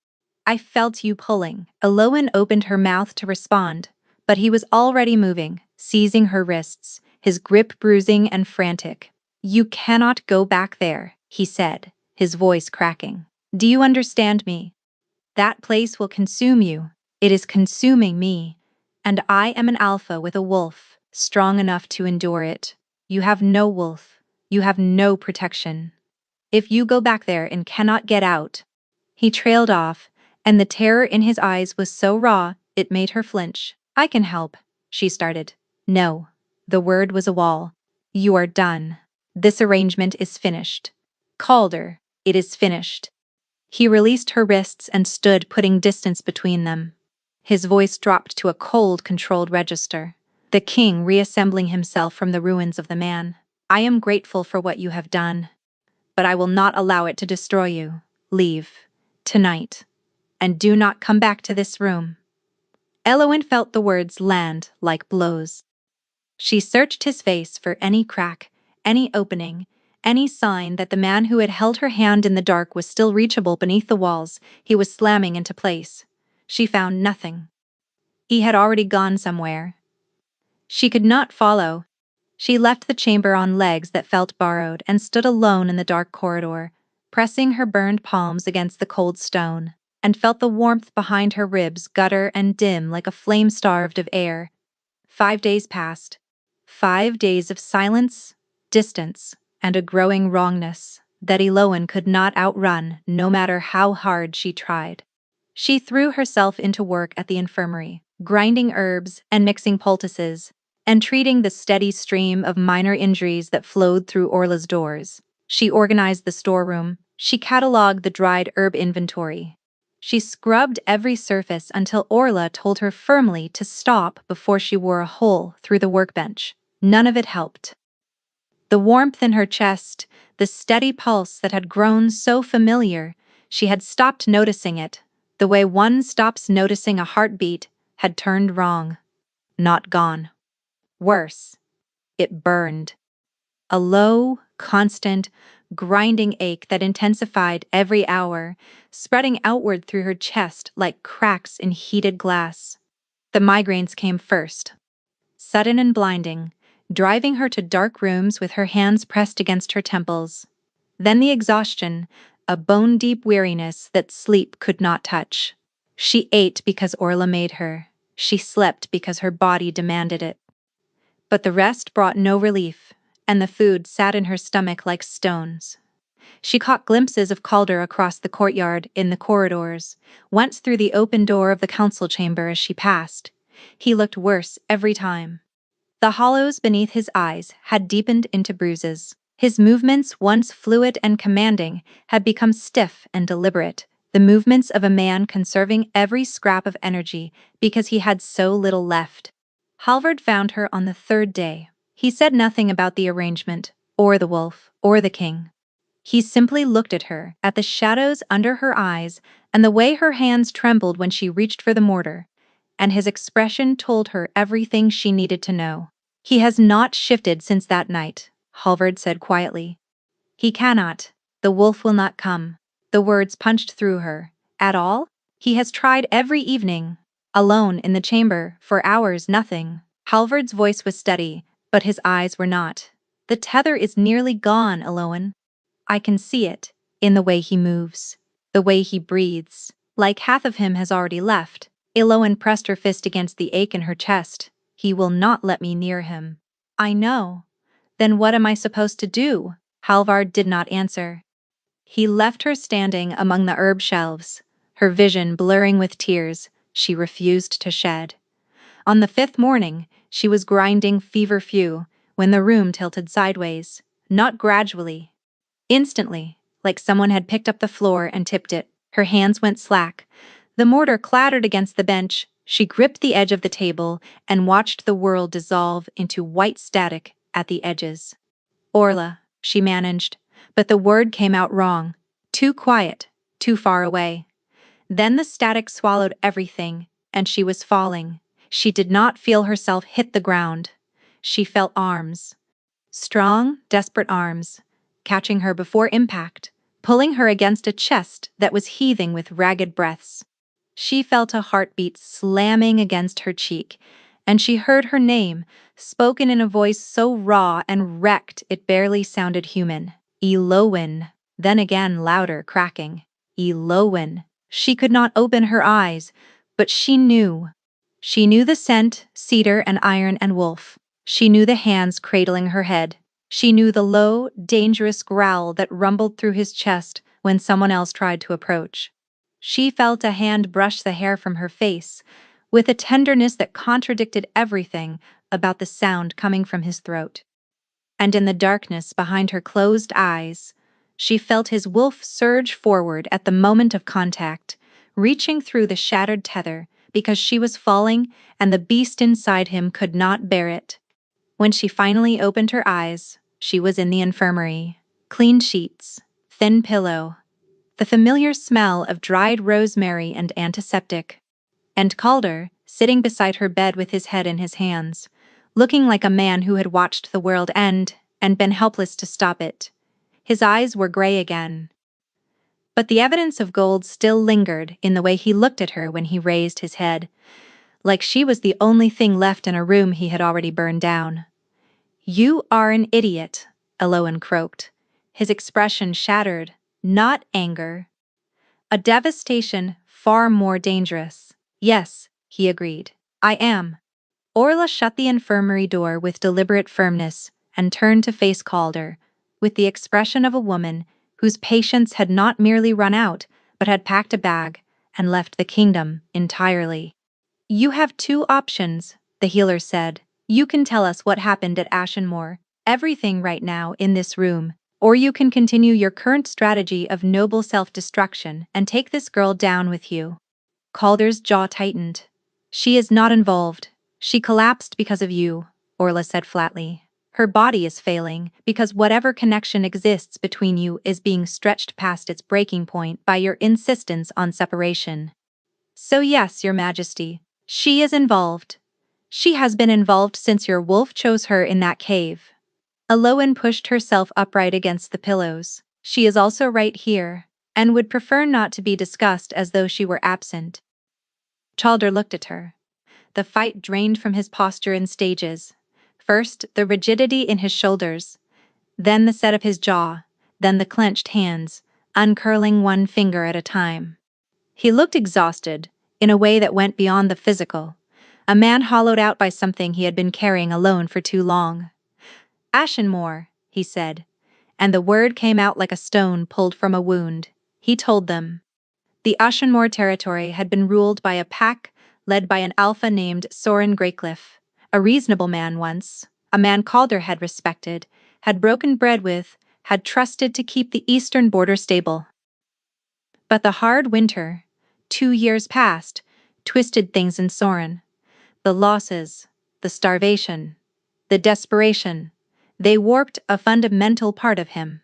I felt you pulling." Eloin opened her mouth to respond, but he was already moving, seizing her wrists, his grip bruising and frantic. "You cannot go back there," he said, his voice cracking. "Do you understand me? That place will consume you. It is consuming me. And I am an alpha with a wolf, strong enough to endure it. You have no wolf. You have no protection. If you go back there and cannot get out." He trailed off, and the terror in his eyes was so raw it made her flinch. "I can help," she started. "No." The word was a wall. "You are done. This arrangement is finished. Calder, it is finished." He released her wrists and stood, putting distance between them. His voice dropped to a cold, controlled register. The king reassembling himself from the ruins of the man. "I am grateful for what you have done, but I will not allow it to destroy you. Leave. Tonight. And do not come back to this room. Eowyn felt the words land like blows. She searched his face for any crack, any opening, any sign that the man who had held her hand in the dark was still reachable beneath the walls he was slamming into place. She found nothing. He had already gone somewhere. She could not follow. She left the chamber on legs that felt borrowed and stood alone in the dark corridor, pressing her burned palms against the cold stone, and felt the warmth behind her ribs gutter and dim like a flame starved of air. 5 days passed. 5 days of silence, distance, and a growing wrongness that Eowyn could not outrun no matter how hard she tried. She threw herself into work at the infirmary, grinding herbs and mixing poultices, and treating the steady stream of minor injuries that flowed through Orla's doors. She organized the storeroom. She cataloged the dried herb inventory. She scrubbed every surface until Orla told her firmly to stop before she wore a hole through the workbench. None of it helped. The warmth in her chest, the steady pulse that had grown so familiar, she had stopped noticing it. The way one stops noticing a heartbeat had turned wrong. Not gone. Worse, it burned. A low, constant, grinding ache that intensified every hour, spreading outward through her chest like cracks in heated glass. The migraines came first, sudden and blinding, driving her to dark rooms with her hands pressed against her temples. Then the exhaustion, a bone-deep weariness that sleep could not touch. She ate because Orla made her. She slept because her body demanded it. But the rest brought no relief, and the food sat in her stomach like stones. She caught glimpses of Calder across the courtyard, in the corridors, once through the open door of the council chamber as she passed. He looked worse every time. The hollows beneath his eyes had deepened into bruises. His movements, once fluid and commanding, had become stiff and deliberate, the movements of a man conserving every scrap of energy because he had so little left. Halvard found her on the 3rd day. He said nothing about the arrangement, or the wolf, or the king. He simply looked at her, at the shadows under her eyes, and the way her hands trembled when she reached for the mortar, and his expression told her everything she needed to know. He has not shifted since that night, Halvard said quietly. He cannot. The wolf will not come. The words punched through her. At all? He has tried every evening. Alone in the chamber, for hours, nothing. Halvard's voice was steady, but his eyes were not. The tether is nearly gone, Eowyn. I can see it, in the way he moves, the way he breathes. Like half of him has already left. Eowyn pressed her fist against the ache in her chest. He will not let me near him. I know. Then what am I supposed to do? Halvard did not answer. He left her standing among the herb shelves, her vision blurring with tears she refused to shed. On the 5th morning, she was grinding fever-few when the room tilted sideways, not gradually. Instantly, like someone had picked up the floor and tipped it. Her hands went slack. The mortar clattered against the bench. She gripped the edge of the table and watched the world dissolve into white static at the edges. Orla, she managed, but the word came out wrong. Too quiet, too far away. Then the static swallowed everything, and she was falling. She did not feel herself hit the ground. She felt arms. Strong, desperate arms, catching her before impact, pulling her against a chest that was heaving with ragged breaths. She felt a heartbeat slamming against her cheek, and she heard her name, spoken in a voice so raw and wrecked it barely sounded human. Eowyn. Then again louder, cracking. Eowyn. She could not open her eyes, but she knew. She knew the scent, cedar and iron and wolf. She knew the hands cradling her head. She knew the low, dangerous growl that rumbled through his chest when someone else tried to approach. She felt a hand brush the hair from her face, with a tenderness that contradicted everything about the sound coming from his throat. And in the darkness behind her closed eyes, she felt his wolf surge forward at the moment of contact, reaching through the shattered tether because she was falling and the beast inside him could not bear it. When she finally opened her eyes, she was in the infirmary. Clean sheets, thin pillow, the familiar smell of dried rosemary and antiseptic. And Calder, sitting beside her bed with his head in his hands, looking like a man who had watched the world end and been helpless to stop it. His eyes were gray again. But the evidence of gold still lingered in the way he looked at her when he raised his head, like she was the only thing left in a room he had already burned down. "You are an idiot," Eloin croaked, his expression shattered, not anger. A devastation far more dangerous. "Yes," he agreed. "I am." Orla shut the infirmary door with deliberate firmness and turned to face Calder, with the expression of a woman whose patience had not merely run out, but had packed a bag and left the kingdom entirely. "You have two options," the healer said. "You can tell us what happened at Ashenmoor, everything right now in this room, or you can continue your current strategy of noble self-destruction and take this girl down with you." Calder's jaw tightened. "She is not involved. She collapsed because of you," Orla said flatly. "Her body is failing because whatever connection exists between you is being stretched past its breaking point by your insistence on separation. So yes, Your Majesty, she is involved. She has been involved since your wolf chose her in that cave." Eloin pushed herself upright against the pillows. "She is also right here, and would prefer not to be discussed as though she were absent." Calder looked at her. The fight drained from his posture in stages. First, the rigidity in his shoulders, then the set of his jaw, then the clenched hands, uncurling one finger at a time. He looked exhausted, in a way that went beyond the physical, a man hollowed out by something he had been carrying alone for too long. "Ashenmoor," he said, and the word came out like a stone pulled from a wound. He told them. The Ashenmoor territory had been ruled by a pack led by an alpha named Soren Greycliff, a reasonable man once, a man Calder had respected, had broken bread with, had trusted to keep the eastern border stable. But the hard winter, 2 years past, twisted things in Soren. The losses, the starvation, the desperation, they warped a fundamental part of him.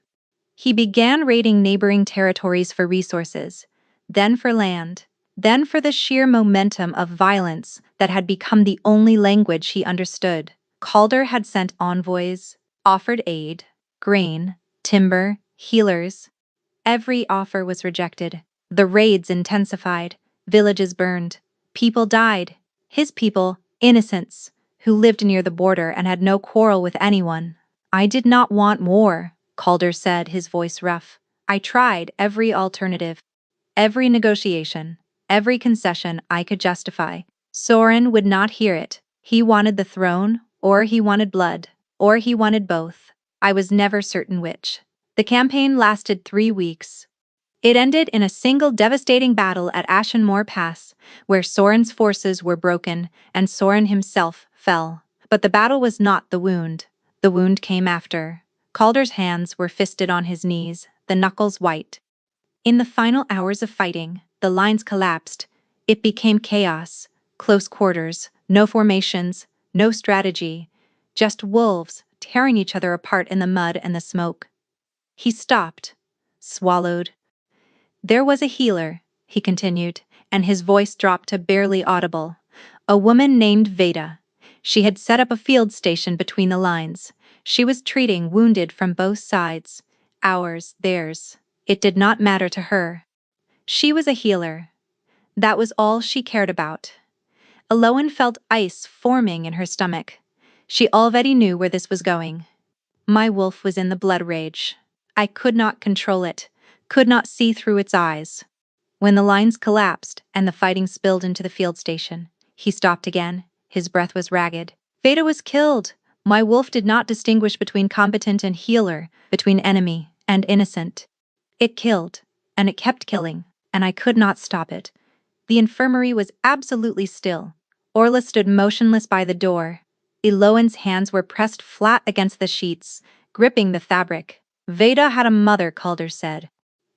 He began raiding neighboring territories for resources, then for land, then for the sheer momentum of violence that had become the only language he understood. Calder had sent envoys, offered aid, grain, timber, healers. Every offer was rejected. The raids intensified, villages burned, people died. His people, innocents, who lived near the border and had no quarrel with anyone. "I did not want war," Calder said, his voice rough. "I tried every alternative, every negotiation, every concession I could justify. Soren would not hear it. He wanted the throne, or he wanted blood, or he wanted both. I was never certain which." The campaign lasted 3 weeks. It ended in a single devastating battle at Ashenmoor Pass, where Soren's forces were broken and Soren himself fell. But the battle was not the wound. The wound came after. Calder's hands were fisted on his knees, the knuckles white. In the final hours of fighting, the lines collapsed. It became chaos, close quarters, no formations, no strategy, just wolves tearing each other apart in the mud and the smoke. He stopped, swallowed. "There was a healer," he continued, and his voice dropped to barely audible. "A woman named Veda. She had set up a field station between the lines. She was treating wounded from both sides. Ours, theirs. It did not matter to her. She was a healer. That was all she cared about." Eloin felt ice forming in her stomach. She already knew where this was going. My wolf was in the blood rage. I could not control it, could not see through its eyes. When the lines collapsed and the fighting spilled into the field station, he stopped again. His breath was ragged. "Veda was killed. My wolf did not distinguish between combatant and healer, between enemy and innocent. It killed, and it kept killing, and I could not stop it." The infirmary was absolutely still. Orla stood motionless by the door. Eloin's hands were pressed flat against the sheets, gripping the fabric. "Veda had a mother," Calder said.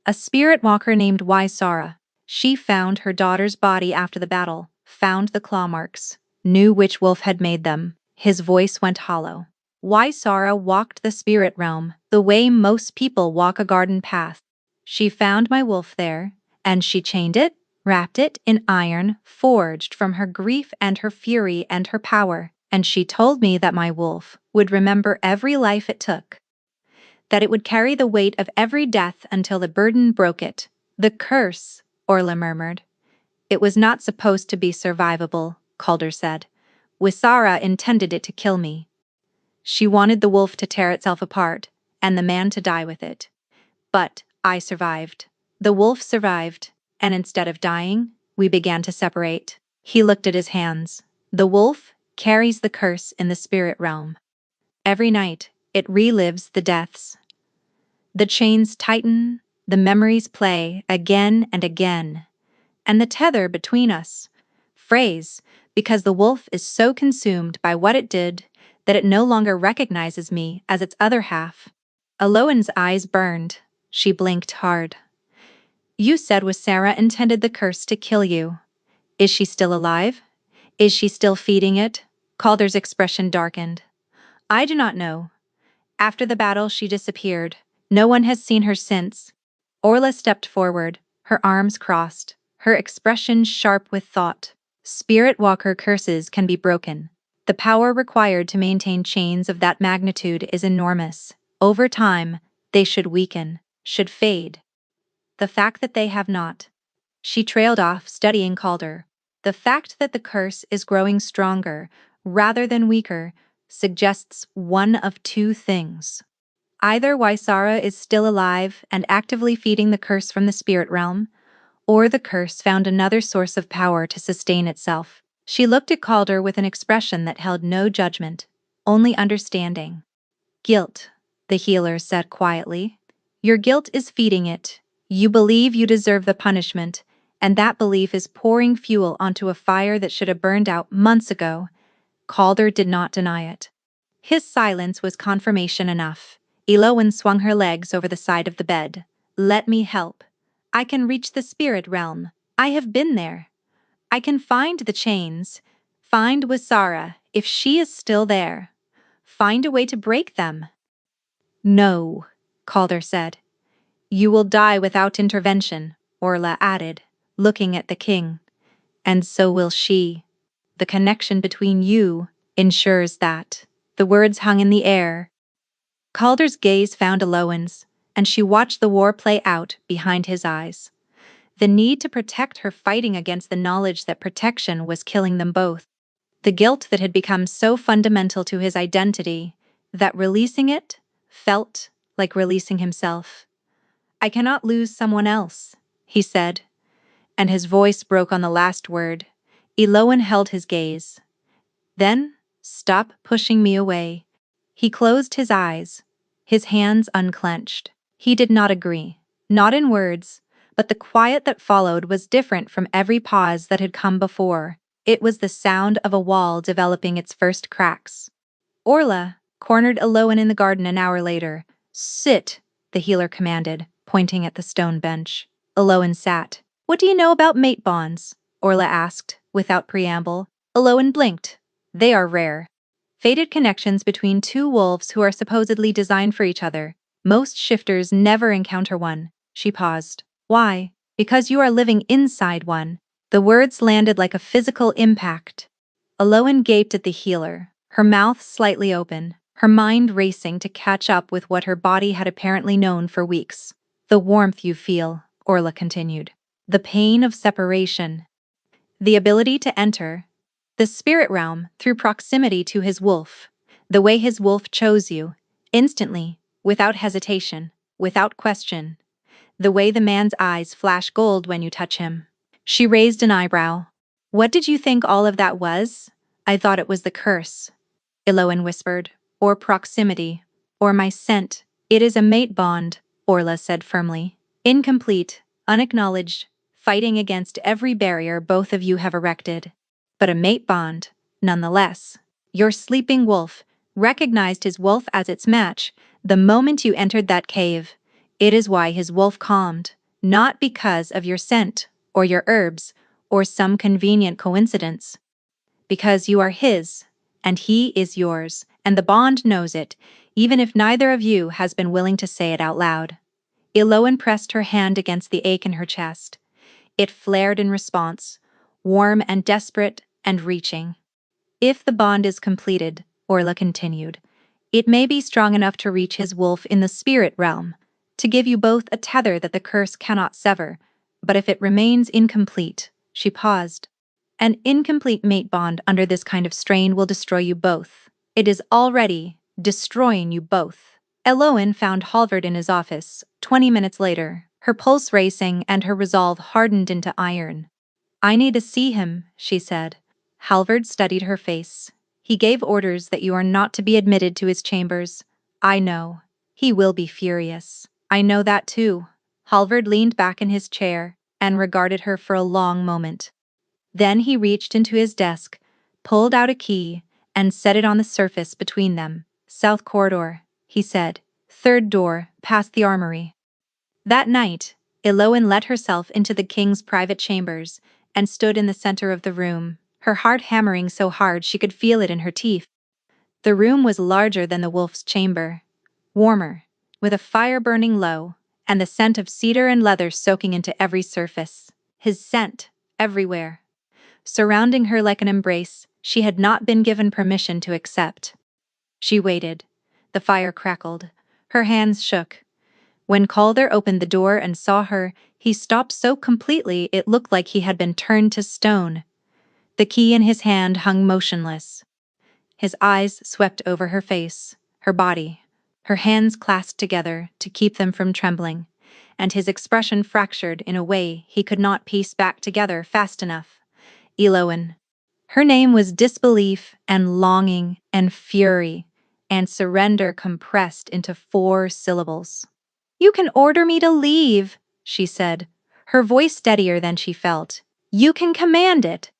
"A spirit walker named Ysara. She found her daughter's body after the battle, found the claw marks, knew which wolf had made them." His voice went hollow. "Ysara walked the spirit realm, the way most people walk a garden path. She found my wolf there, and she chained it, wrapped it in iron forged from her grief and her fury and her power, and she told me that my wolf would remember every life it took, that it would carry the weight of every death until the burden broke it. The curse, Orla murmured. It was not supposed to be survivable, Calder said. Wisara intended it to kill me. She wanted the wolf to tear itself apart, and the man to die with it. But I survived. The wolf survived, and instead of dying, we began to separate. He looked at his hands. The wolf carries the curse in the spirit realm. Every night, it relives the deaths. The chains tighten, the memories play again and again, and the tether between us frays because the wolf is so consumed by what it did that it no longer recognizes me as its other half. Aloan's eyes burned. She blinked hard. You said Wisara intended the curse to kill you. Is she still alive? Is she still feeding it? Calder's expression darkened. I do not know. After the battle, she disappeared. No one has seen her since. Orla stepped forward, her arms crossed, her expression sharp with thought. Spirit Walker curses can be broken. The power required to maintain chains of that magnitude is enormous. Over time, they should weaken, should fade. The fact that they have not. She trailed off, studying Calder. The fact that the curse is growing stronger, rather than weaker, suggests one of two things. Either Wisara is still alive and actively feeding the curse from the spirit realm, or the curse found another source of power to sustain itself. She looked at Calder with an expression that held no judgment, only understanding. Guilt, the healer said quietly. Your guilt is feeding it. You believe you deserve the punishment, and that belief is pouring fuel onto a fire that should have burned out months ago. Calder did not deny it. His silence was confirmation enough. Eloan swung her legs over the side of the bed. Let me help. I can reach the spirit realm. I have been there. I can find the chains. Find Wisara, if she is still there. Find a way to break them. No, Calder said. You will die without intervention, Orla added, looking at the king. And so will she. The connection between you ensures that. The words hung in the air. Calder's gaze found Eloan's, and she watched the war play out behind his eyes. The need to protect her fighting against the knowledge that protection was killing them both. The guilt that had become so fundamental to his identity that releasing it felt like releasing himself. I cannot lose someone else, he said, and his voice broke on the last word. Eloan held his gaze. Then, stop pushing me away. He closed his eyes, his hands unclenched. He did not agree, not in words, but the quiet that followed was different from every pause that had come before. It was the sound of a wall developing its first cracks. Orla cornered Eloan in the garden an hour later. Sit, the healer commanded, pointing at the stone bench. Eloan sat. What do you know about mate bonds? Orla asked, without preamble. Eloan blinked. They are rare. Fated connections between two wolves who are supposedly designed for each other. Most shifters never encounter one. She paused. Why? Because you are living inside one. The words landed like a physical impact. Eloan gaped at the healer, her mouth slightly open, her mind racing to catch up with what her body had apparently known for weeks. The warmth you feel, Orla continued. The pain of separation. The ability to enter the spirit realm through proximity to his wolf. The way his wolf chose you, instantly, without hesitation, without question. The way the man's eyes flash gold when you touch him. She raised an eyebrow. What did you think all of that was? I thought it was the curse, Eloan whispered, or proximity, or my scent. It is a mate bond, Orla said firmly. Incomplete, unacknowledged, fighting against every barrier both of you have erected. But a mate bond, nonetheless. Your sleeping wolf recognized his wolf as its match the moment you entered that cave. It is why his wolf calmed, not because of your scent, or your herbs, or some convenient coincidence. Because you are his, and he is yours, and the bond knows it, even if neither of you has been willing to say it out loud. Eloan pressed her hand against the ache in her chest. It flared in response, warm and desperate and reaching. If the bond is completed, Orla continued, it may be strong enough to reach his wolf in the spirit realm, to give you both a tether that the curse cannot sever, but if it remains incomplete, she paused. An incomplete mate bond under this kind of strain will destroy you both. It is already destroying you both. Eloan found Halvard in his office, 20 minutes later, her pulse racing and her resolve hardened into iron. I need to see him, she said. Halvard studied her face. He gave orders that you are not to be admitted to his chambers. I know. He will be furious. I know that too. Halvard leaned back in his chair and regarded her for a long moment. Then he reached into his desk, pulled out a key, and set it on the surface between them. South corridor, he said. Third door, past the armory. That night, Eloan let herself into the king's private chambers and stood in the center of the room, her heart hammering so hard she could feel it in her teeth. The room was larger than the wolf's chamber, warmer, with a fire burning low, and the scent of cedar and leather soaking into every surface. His scent, everywhere. Surrounding her like an embrace she had not been given permission to accept. She waited. The fire crackled. Her hands shook. When Calder opened the door and saw her, he stopped so completely it looked like he had been turned to stone. The key in his hand hung motionless. His eyes swept over her face, her body, her hands clasped together to keep them from trembling, and his expression fractured in a way he could not piece back together fast enough. Eloan. Her name was disbelief and longing and fury, and surrender compressed into 4 syllables. You can order me to leave, she said, her voice steadier than she felt. You can command it.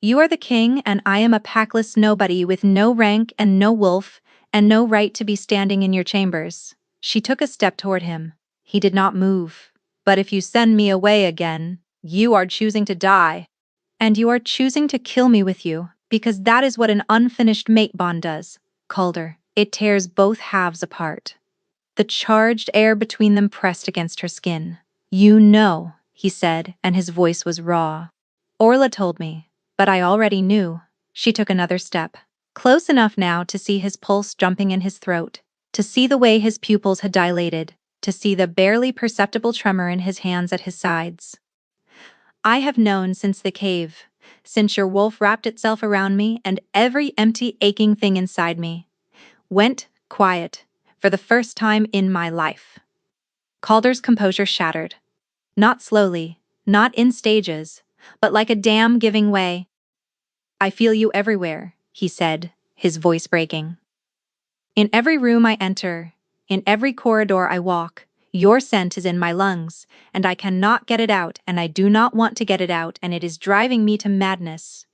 You are the king, and I am a packless nobody with no rank and no wolf, and no right to be standing in your chambers. She took a step toward him. He did not move. But if you send me away again, you are choosing to die. And you are choosing to kill me with you, because that is what an unfinished mate bond does, Calder. It tears both halves apart. The charged air between them pressed against her skin. You know, he said, and his voice was raw. Orla told me, but I already knew. She took another step, close enough now to see his pulse jumping in his throat, to see the way his pupils had dilated, to see the barely perceptible tremor in his hands at his sides. I have known since the cave, since your wolf wrapped itself around me and every empty, aching thing inside me went quiet for the first time in my life. Calder's composure shattered. Not slowly, not in stages, but like a dam giving way. I feel you everywhere, he said, his voice breaking. In every room I enter, in every corridor I walk, your scent is in my lungs, and I cannot get it out, and I do not want to get it out, and it is driving me to madness.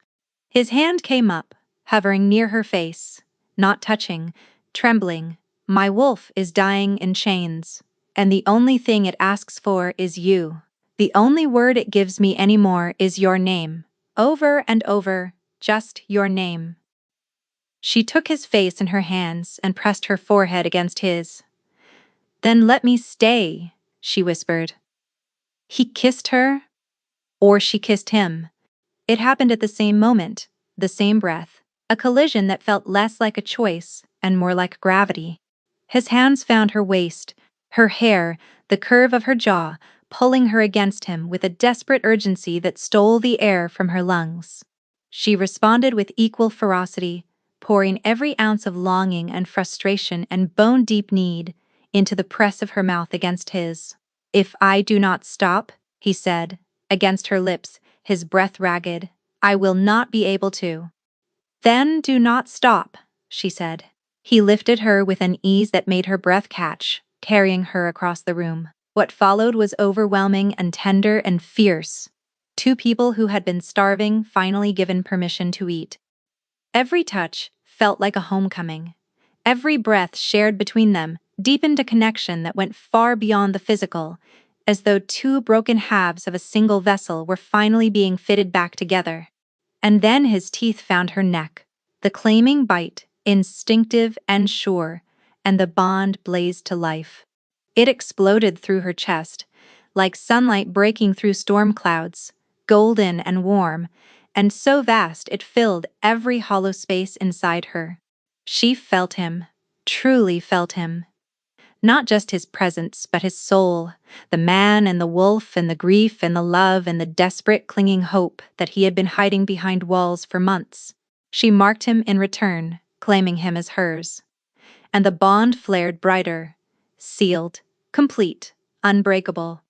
His hand came up, hovering near her face, not touching, trembling. My wolf is dying in chains, and the only thing it asks for is you. The only word it gives me anymore is your name. Over and over, just your name. She took his face in her hands and pressed her forehead against his. Then let me stay, she whispered. He kissed her, or she kissed him. It happened at the same moment, the same breath, a collision that felt less like a choice and more like gravity. His hands found her waist, her hair, the curve of her jaw, pulling her against him with a desperate urgency that stole the air from her lungs. She responded with equal ferocity, pouring every ounce of longing and frustration and bone-deep need into the press of her mouth against his. If I do not stop, he said, against her lips, his breath ragged, I will not be able to. Then do not stop, she said. He lifted her with an ease that made her breath catch, carrying her across the room. What followed was overwhelming and tender and fierce. 2 people who had been starving finally given permission to eat. Every touch felt like a homecoming. Every breath shared between them deepened a connection that went far beyond the physical, as though 2 broken halves of a single vessel were finally being fitted back together. And then his teeth found her neck, the claiming bite, instinctive and sure, and the bond blazed to life. It exploded through her chest, like sunlight breaking through storm clouds, golden and warm, and so vast it filled every hollow space inside her. She felt him, truly felt him. Not just his presence, but his soul, the man and the wolf and the grief and the love and the desperate clinging hope that he had been hiding behind walls for months. She marked him in return, claiming him as hers. And the bond flared brighter, sealed, complete, unbreakable.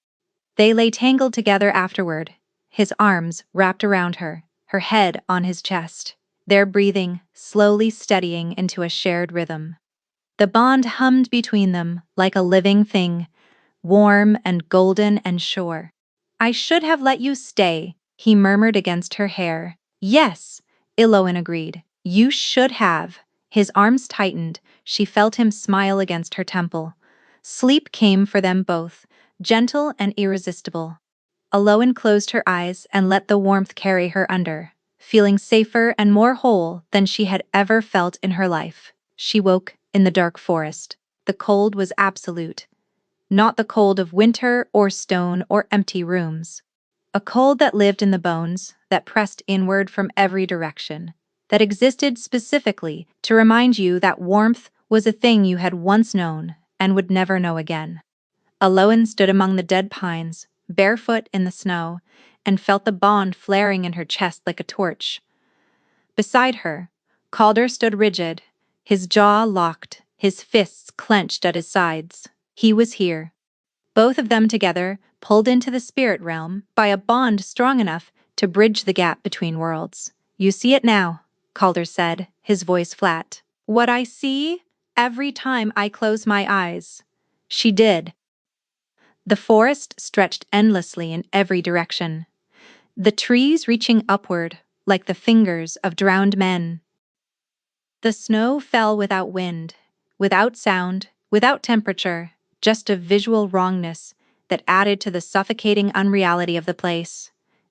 They lay tangled together afterward, his arms wrapped around her, her head on his chest, their breathing slowly steadying into a shared rhythm. The bond hummed between them like a living thing, warm and golden and sure. "I should have let you stay," he murmured against her hair. "Yes," Iloan agreed. "You should have." His arms tightened, she felt him smile against her temple. Sleep came for them both, gentle and irresistible. Iloan closed her eyes and let the warmth carry her under, feeling safer and more whole than she had ever felt in her life. She woke in the dark forest. The cold was absolute. Not the cold of winter or stone or empty rooms. A cold that lived in the bones, that pressed inward from every direction, that existed specifically to remind you that warmth was a thing you had once known and would never know again. Iloan stood among the dead pines, barefoot in the snow, and felt the bond flaring in her chest like a torch. Beside her, Calder stood rigid, his jaw locked, his fists clenched at his sides. He was here. Both of them together, pulled into the spirit realm by a bond strong enough to bridge the gap between worlds. "You see it now," Calder said, his voice flat. "What I see every time I close my eyes." She did. The forest stretched endlessly in every direction, the trees reaching upward like the fingers of drowned men. The snow fell without wind, without sound, without temperature, just a visual wrongness that added to the suffocating unreality of the place.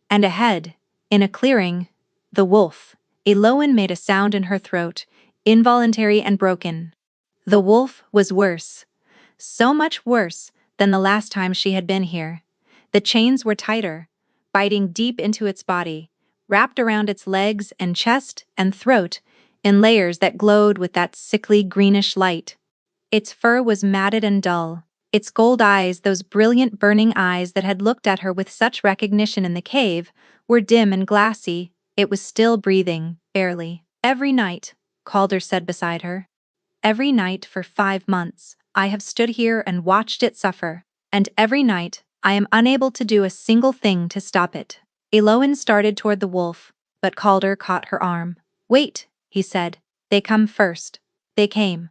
And ahead, in a clearing, the wolf. Iloan made a sound in her throat, involuntary and broken. The wolf was worse, so much worse than the last time she had been here. The chains were tighter, biting deep into its body, wrapped around its legs and chest and throat in layers that glowed with that sickly greenish light. Its fur was matted and dull. Its gold eyes, those brilliant burning eyes that had looked at her with such recognition in the cave, were dim and glassy. It was still breathing, barely. "Every night," Calder said beside her. "Every night for 5 months, I have stood here and watched it suffer. And every night, I am unable to do a single thing to stop it." Iloan started toward the wolf, but Calder caught her arm. "Wait," he said. "They come first." They came.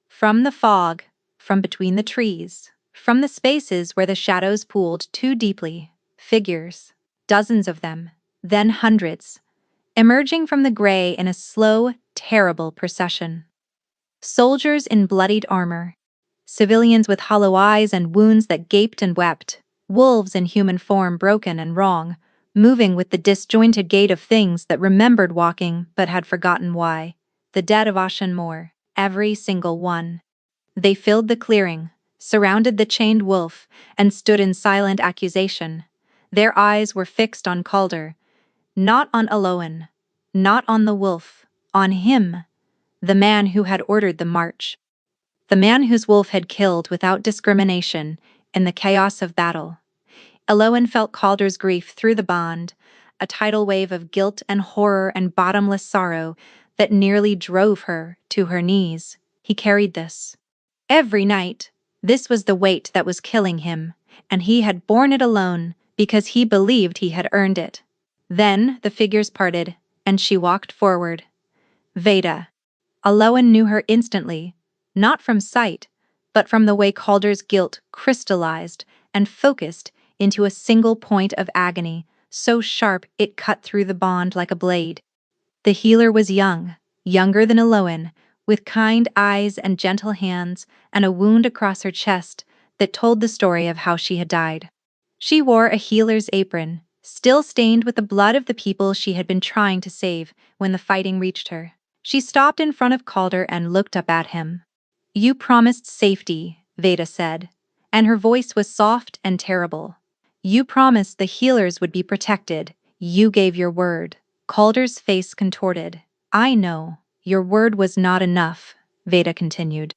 From the fog, from between the trees, from the spaces where the shadows pooled too deeply, figures, dozens of them, then hundreds, emerging from the gray in a slow, terrible procession. Soldiers in bloodied armor, civilians with hollow eyes and wounds that gaped and wept, wolves in human form broken and wrong, moving with the disjointed gait of things that remembered walking but had forgotten why. The dead of Ashen Moor, every single one. They filled the clearing, surrounded the chained wolf, and stood in silent accusation. Their eyes were fixed on Calder, not on Iloan, not on the wolf, on him, the man who had ordered the march. The man whose wolf had killed without discrimination in the chaos of battle. Iloan felt Calder's grief through the bond, a tidal wave of guilt and horror and bottomless sorrow that nearly drove her to her knees. He carried this. Every night, this was the weight that was killing him, and he had borne it alone because he believed he had earned it. Then the figures parted, and she walked forward. Veda. Iloan knew her instantly, not from sight, but from the way Calder's guilt crystallized and focused into a single point of agony, so sharp it cut through the bond like a blade. The healer was young, younger than Iloan, with kind eyes and gentle hands and a wound across her chest that told the story of how she had died. She wore a healer's apron, still stained with the blood of the people she had been trying to save when the fighting reached her. She stopped in front of Calder and looked up at him. "You promised safety," Veda said, and her voice was soft and terrible. You promised the healers would be protected. You gave your word. Calder's face contorted. I know. Your word was not enough, Veda continued.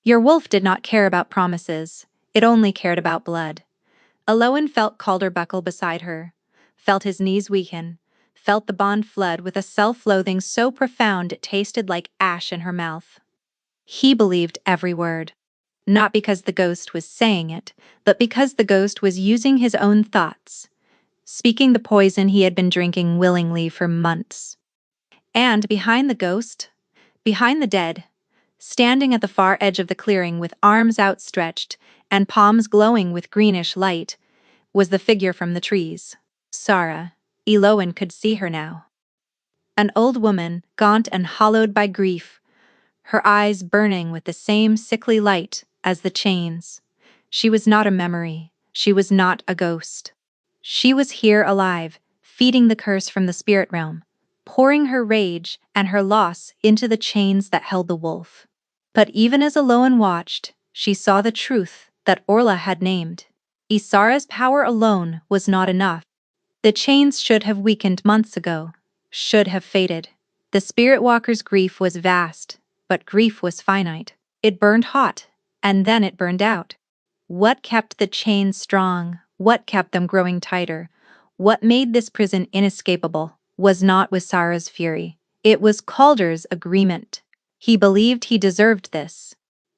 Your wolf did not care about promises. It only cared about blood. Aloan felt Calder buckle beside her, felt his knees weaken, felt the bond flood with a self-loathing so profound it tasted like ash in her mouth. He believed every word. Not because the ghost was saying it, but because the ghost was using his own thoughts, speaking the poison he had been drinking willingly for months. And behind the ghost, behind the dead, standing at the far edge of the clearing with arms outstretched and palms glowing with greenish light, was the figure from the trees. Sarah. Eloan could see her now. An old woman, gaunt and hollowed by grief, her eyes burning with the same sickly light as the chains. She was not a memory. She was not a ghost. She was here alive, feeding the curse from the spirit realm, pouring her rage and her loss into the chains that held the wolf. But even as Eloan watched, she saw the truth that Orla had named. Isara's power alone was not enough. The chains should have weakened months ago, should have faded. The Spirit Walker's grief was vast, but grief was finite. It burned hot, and then it burned out. What kept the chains strong? What kept them growing tighter? What made this prison inescapable was not Wisara's fury. It was Calder's agreement. He believed he deserved this.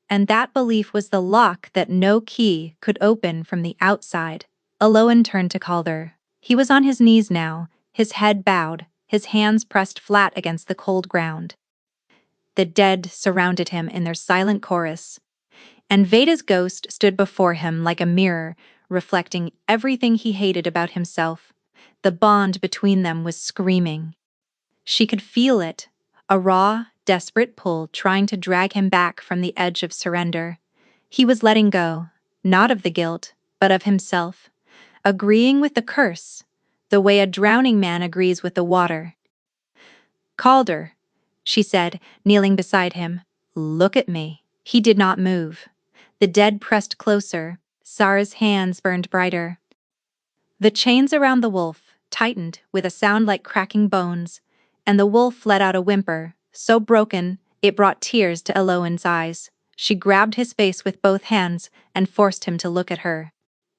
And that belief was the lock that no key could open from the outside. Eloan turned to Calder. He was on his knees now, his head bowed, his hands pressed flat against the cold ground. The dead surrounded him in their silent chorus, and Veda's ghost stood before him like a mirror, reflecting everything he hated about himself. The bond between them was screaming. She could feel it, a raw, desperate pull trying to drag him back from the edge of surrender. He was letting go, not of the guilt, but of himself, agreeing with the curse, the way a drowning man agrees with the water. Calder, she said, kneeling beside him, look at me. He did not move. The dead pressed closer. Sarah's hands burned brighter. The chains around the wolf tightened with a sound like cracking bones, and the wolf let out a whimper, so broken it brought tears to Eloan's eyes. She grabbed his face with both hands and forced him to look at her.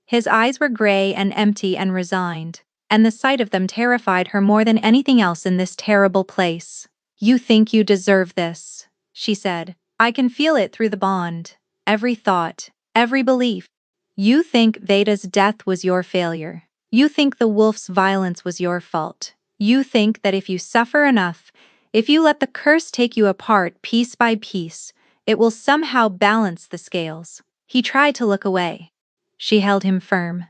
His eyes were gray and empty and resigned, and the sight of them terrified her more than anything else in this terrible place. You think you deserve this, she said. I can feel it through the bond, every thought, every belief. You think Veda's death was your failure. You think the wolf's violence was your fault. You think that if you suffer enough, if you let the curse take you apart piece by piece, it will somehow balance the scales. He tried to look away. She held him firm.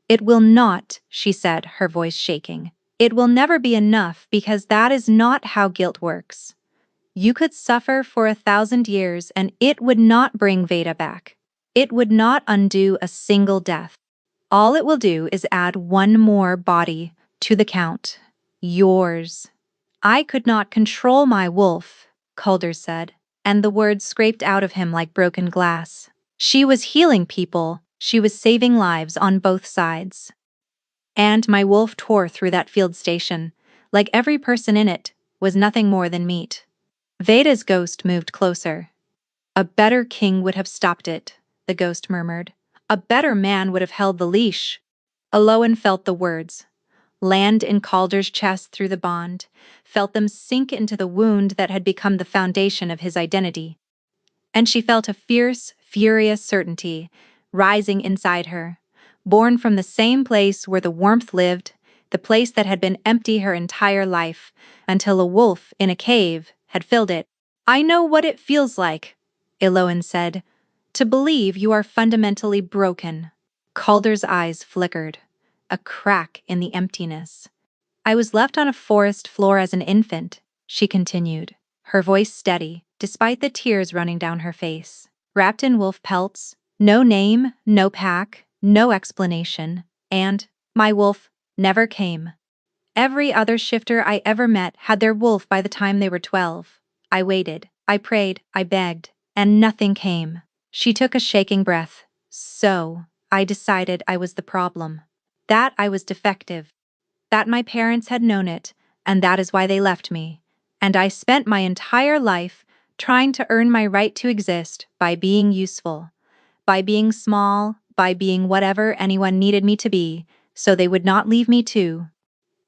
It will not, she said, her voice shaking. It will never be enough because that is not how guilt works. You could suffer for 1,000 years and it would not bring Veda back. It would not undo a single death. All it will do is add one more body to the count. Yours. I could not control my wolf, Calder said, and the words scraped out of him like broken glass. She was healing people. She was saving lives on both sides. And my wolf tore through that field station, like every person in it was nothing more than meat. Veda's ghost moved closer. A better king would have stopped it, the ghost murmured. A better man would have held the leash. Eloan felt the words land in Calder's chest through the bond, felt them sink into the wound that had become the foundation of his identity. And she felt a fierce, furious certainty rising inside her, born from the same place where the warmth lived, the place that had been empty her entire life, until a wolf in a cave had filled it. I know what it feels like, Eloan said, to believe you are fundamentally broken. Calder's eyes flickered, a crack in the emptiness. I was left on a forest floor as an infant, she continued, her voice steady, despite the tears running down her face. Wrapped in wolf pelts, no name, no pack, no explanation, and my wolf never came. Every other shifter I ever met had their wolf by the time they were 12. I waited, I prayed, I begged, and nothing came. She took a shaking breath. So, I decided I was the problem. That I was defective. That my parents had known it, and that is why they left me. And I spent my entire life trying to earn my right to exist by being useful, by being small, by being whatever anyone needed me to be, so they would not leave me too.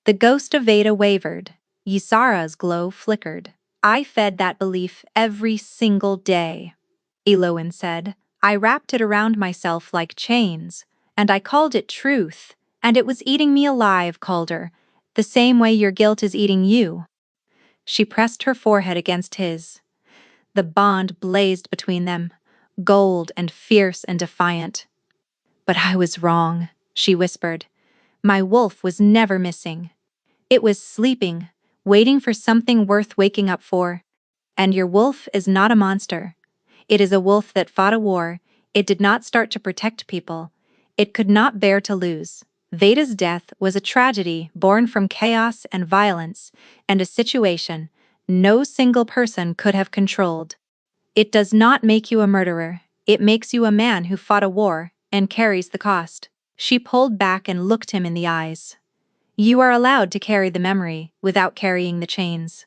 The ghost of Veda wavered. Ysara's glow flickered. I fed that belief every single day. Eloin said. I wrapped it around myself like chains, and I called it truth, and it was eating me alive, Calder, the same way your guilt is eating you. She pressed her forehead against his. The bond blazed between them, gold and fierce and defiant. But I was wrong, she whispered. My wolf was never missing. It was sleeping, waiting for something worth waking up for. And your wolf is not a monster. It is a wolf that fought a war. It did not start to protect people. It could not bear to lose. Veda's death was a tragedy born from chaos and violence, and a situation no single person could have controlled. It does not make you a murderer. It makes you a man who fought a war and carries the cost. She pulled back and looked him in the eyes. You are allowed to carry the memory without carrying the chains.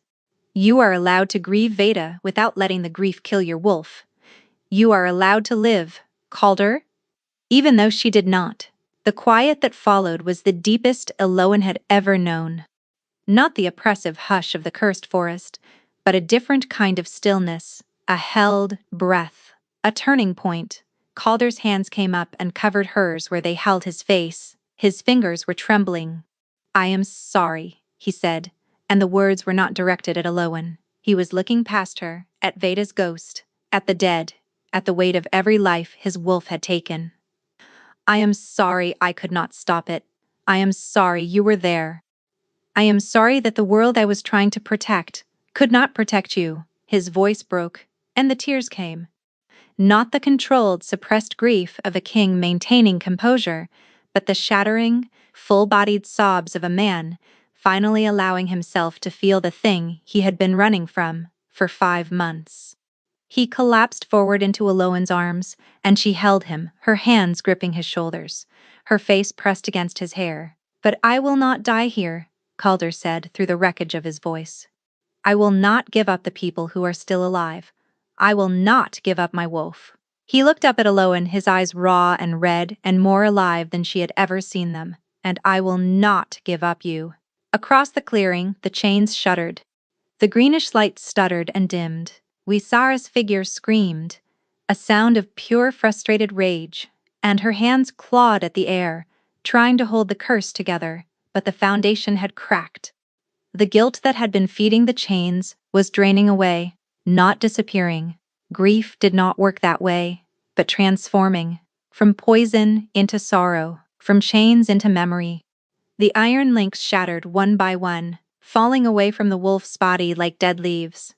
You are allowed to grieve Veda without letting the grief kill your wolf. You are allowed to live, Calder. Even though she did not. The quiet that followed was the deepest Eloin had ever known. Not the oppressive hush of the cursed forest, but a different kind of stillness, a held breath. A turning point. Calder's hands came up and covered hers where they held his face. His fingers were trembling. I am sorry, he said, and the words were not directed at Eloin. He was looking past her, at Veda's ghost, at the dead, at the weight of every life his wolf had taken. I am sorry I could not stop it. I am sorry you were there. I am sorry that the world I was trying to protect could not protect you. His voice broke, and the tears came. Not the controlled, suppressed grief of a king maintaining composure, but the shattering, full-bodied sobs of a man finally allowing himself to feel the thing he had been running from for 5 months. He collapsed forward into Eloin's arms, and she held him, her hands gripping his shoulders, her face pressed against his hair. But I will not die here, Calder said through the wreckage of his voice. I will not give up the people who are still alive. I will not give up my wolf. He looked up at Eloin, his eyes raw and red and more alive than she had ever seen them. And I will not give up you. Across the clearing, the chains shuddered. The greenish light stuttered and dimmed. Ysara's figure screamed, a sound of pure frustrated rage, and her hands clawed at the air, trying to hold the curse together, but the foundation had cracked. The guilt that had been feeding the chains was draining away, not disappearing. Grief did not work that way, but transforming, from poison into sorrow, from chains into memory. The iron links shattered one by one, falling away from the wolf's body like dead leaves.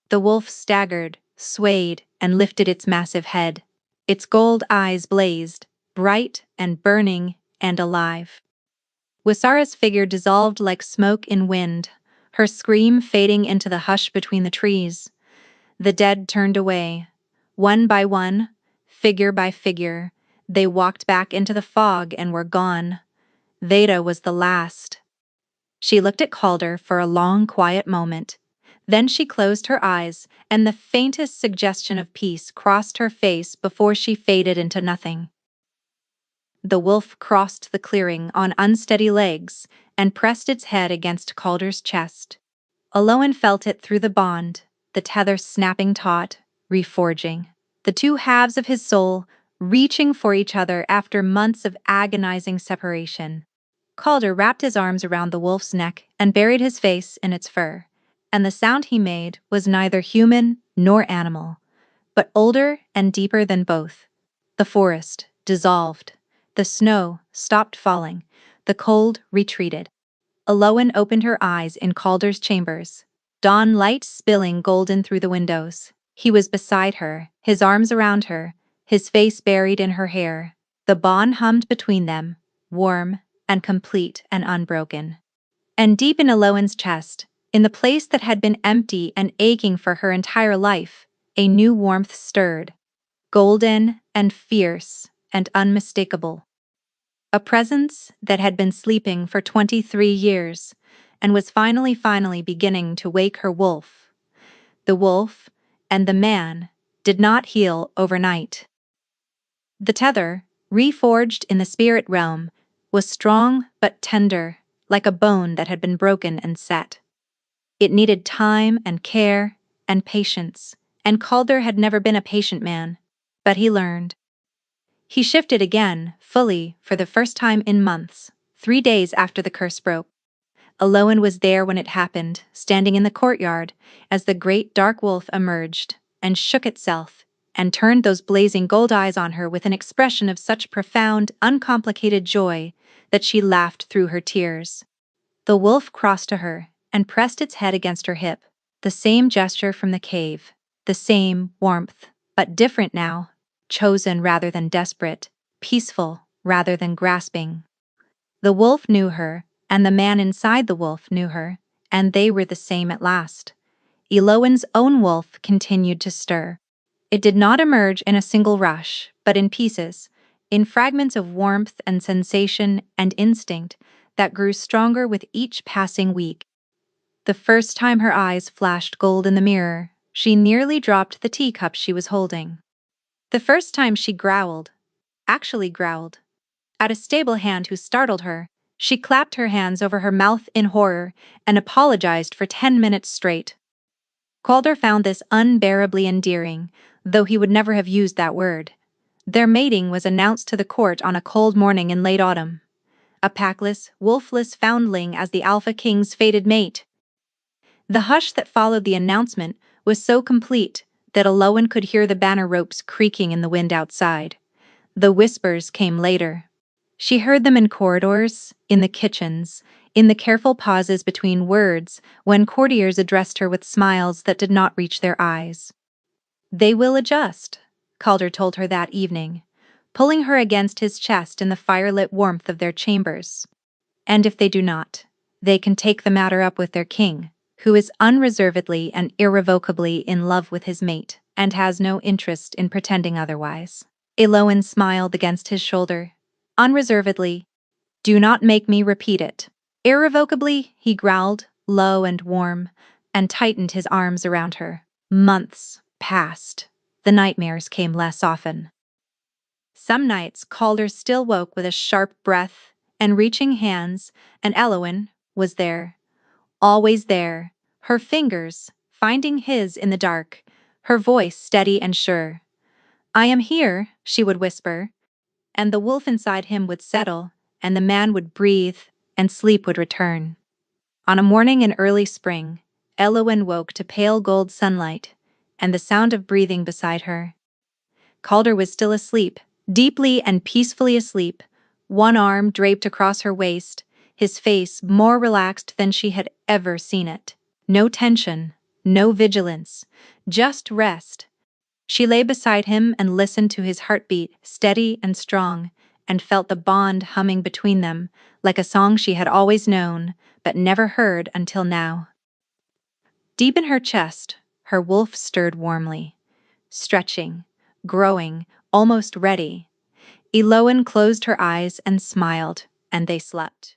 The wolf staggered, swayed, and lifted its massive head. Its gold eyes blazed, bright and burning and alive. Ysara's figure dissolved like smoke in wind, her scream fading into the hush between the trees. The dead turned away. One by one, figure by figure, they walked back into the fog and were gone. Veda was the last. She looked at Calder for a long, quiet moment. Then she closed her eyes, and the faintest suggestion of peace crossed her face before she faded into nothing. The wolf crossed the clearing on unsteady legs and pressed its head against Calder's chest. Eloin felt it through the bond, the tether snapping taut, reforging. The two halves of his soul reaching for each other after months of agonizing separation. Calder wrapped his arms around the wolf's neck and buried his face in its fur, and the sound he made was neither human nor animal, but older and deeper than both. The forest dissolved. The snow stopped falling. The cold retreated. Eloin opened her eyes in Calder's chambers, dawn light spilling golden through the windows. He was beside her, his arms around her, his face buried in her hair. The bond hummed between them, warm and complete and unbroken. And deep in Eloin's chest, in the place that had been empty and aching for her entire life, a new warmth stirred, golden and fierce and unmistakable. A presence that had been sleeping for 23 years and was finally beginning to wake her wolf. The wolf and the man did not heal overnight. The tether, reforged in the spirit realm, was strong but tender, like a bone that had been broken and set. It needed time and care and patience, and Calder had never been a patient man, but he learned. He shifted again, fully, for the first time in months, 3 days after the curse broke. Aloin was there when it happened, standing in the courtyard, as the great dark wolf emerged, and shook itself, and turned those blazing gold eyes on her with an expression of such profound, uncomplicated joy that she laughed through her tears. The wolf crossed to her and pressed its head against her hip, the same gesture from the cave, the same warmth, but different now, chosen rather than desperate, peaceful rather than grasping. The wolf knew her, and the man inside the wolf knew her, and they were the same at last. Eloin's own wolf continued to stir. It did not emerge in a single rush, but in pieces, in fragments of warmth and sensation and instinct that grew stronger with each passing week. The first time her eyes flashed gold in the mirror, she nearly dropped the teacup she was holding. The first time she growled, actually growled, at a stable hand who startled her, she clapped her hands over her mouth in horror and apologized for 10 minutes straight. Calder found this unbearably endearing, though he would never have used that word. Their mating was announced to the court on a cold morning in late autumn. A packless, wolfless foundling as the Alpha King's fated mate. The hush that followed the announcement was so complete that Aloin could hear the banner ropes creaking in the wind outside. The whispers came later. She heard them in corridors, in the kitchens, in the careful pauses between words when courtiers addressed her with smiles that did not reach their eyes. "They will adjust," Calder told her that evening, pulling her against his chest in the firelit warmth of their chambers. "And if they do not, they can take the matter up with their king, who is unreservedly and irrevocably in love with his mate and has no interest in pretending otherwise." Eloin smiled against his shoulder. "Unreservedly. Do not make me repeat it." "Irrevocably," he growled, low and warm, and tightened his arms around her. Months passed. The nightmares came less often. Some nights Calder still woke with a sharp breath and reaching hands, and Eloin was there. Always there, her fingers finding his in the dark, her voice steady and sure. "I am here," she would whisper, and the wolf inside him would settle, and the man would breathe, and sleep would return. On a morning in early spring, Eloin woke to pale gold sunlight, and the sound of breathing beside her. Calder was still asleep, deeply and peacefully asleep, one arm draped across her waist, his face more relaxed than she had ever seen it. No tension, no vigilance, just rest. She lay beside him and listened to his heartbeat, steady and strong, and felt the bond humming between them, like a song she had always known, but never heard until now. Deep in her chest, her wolf stirred warmly, stretching, growing, almost ready. Eloin closed her eyes and smiled, and they slept.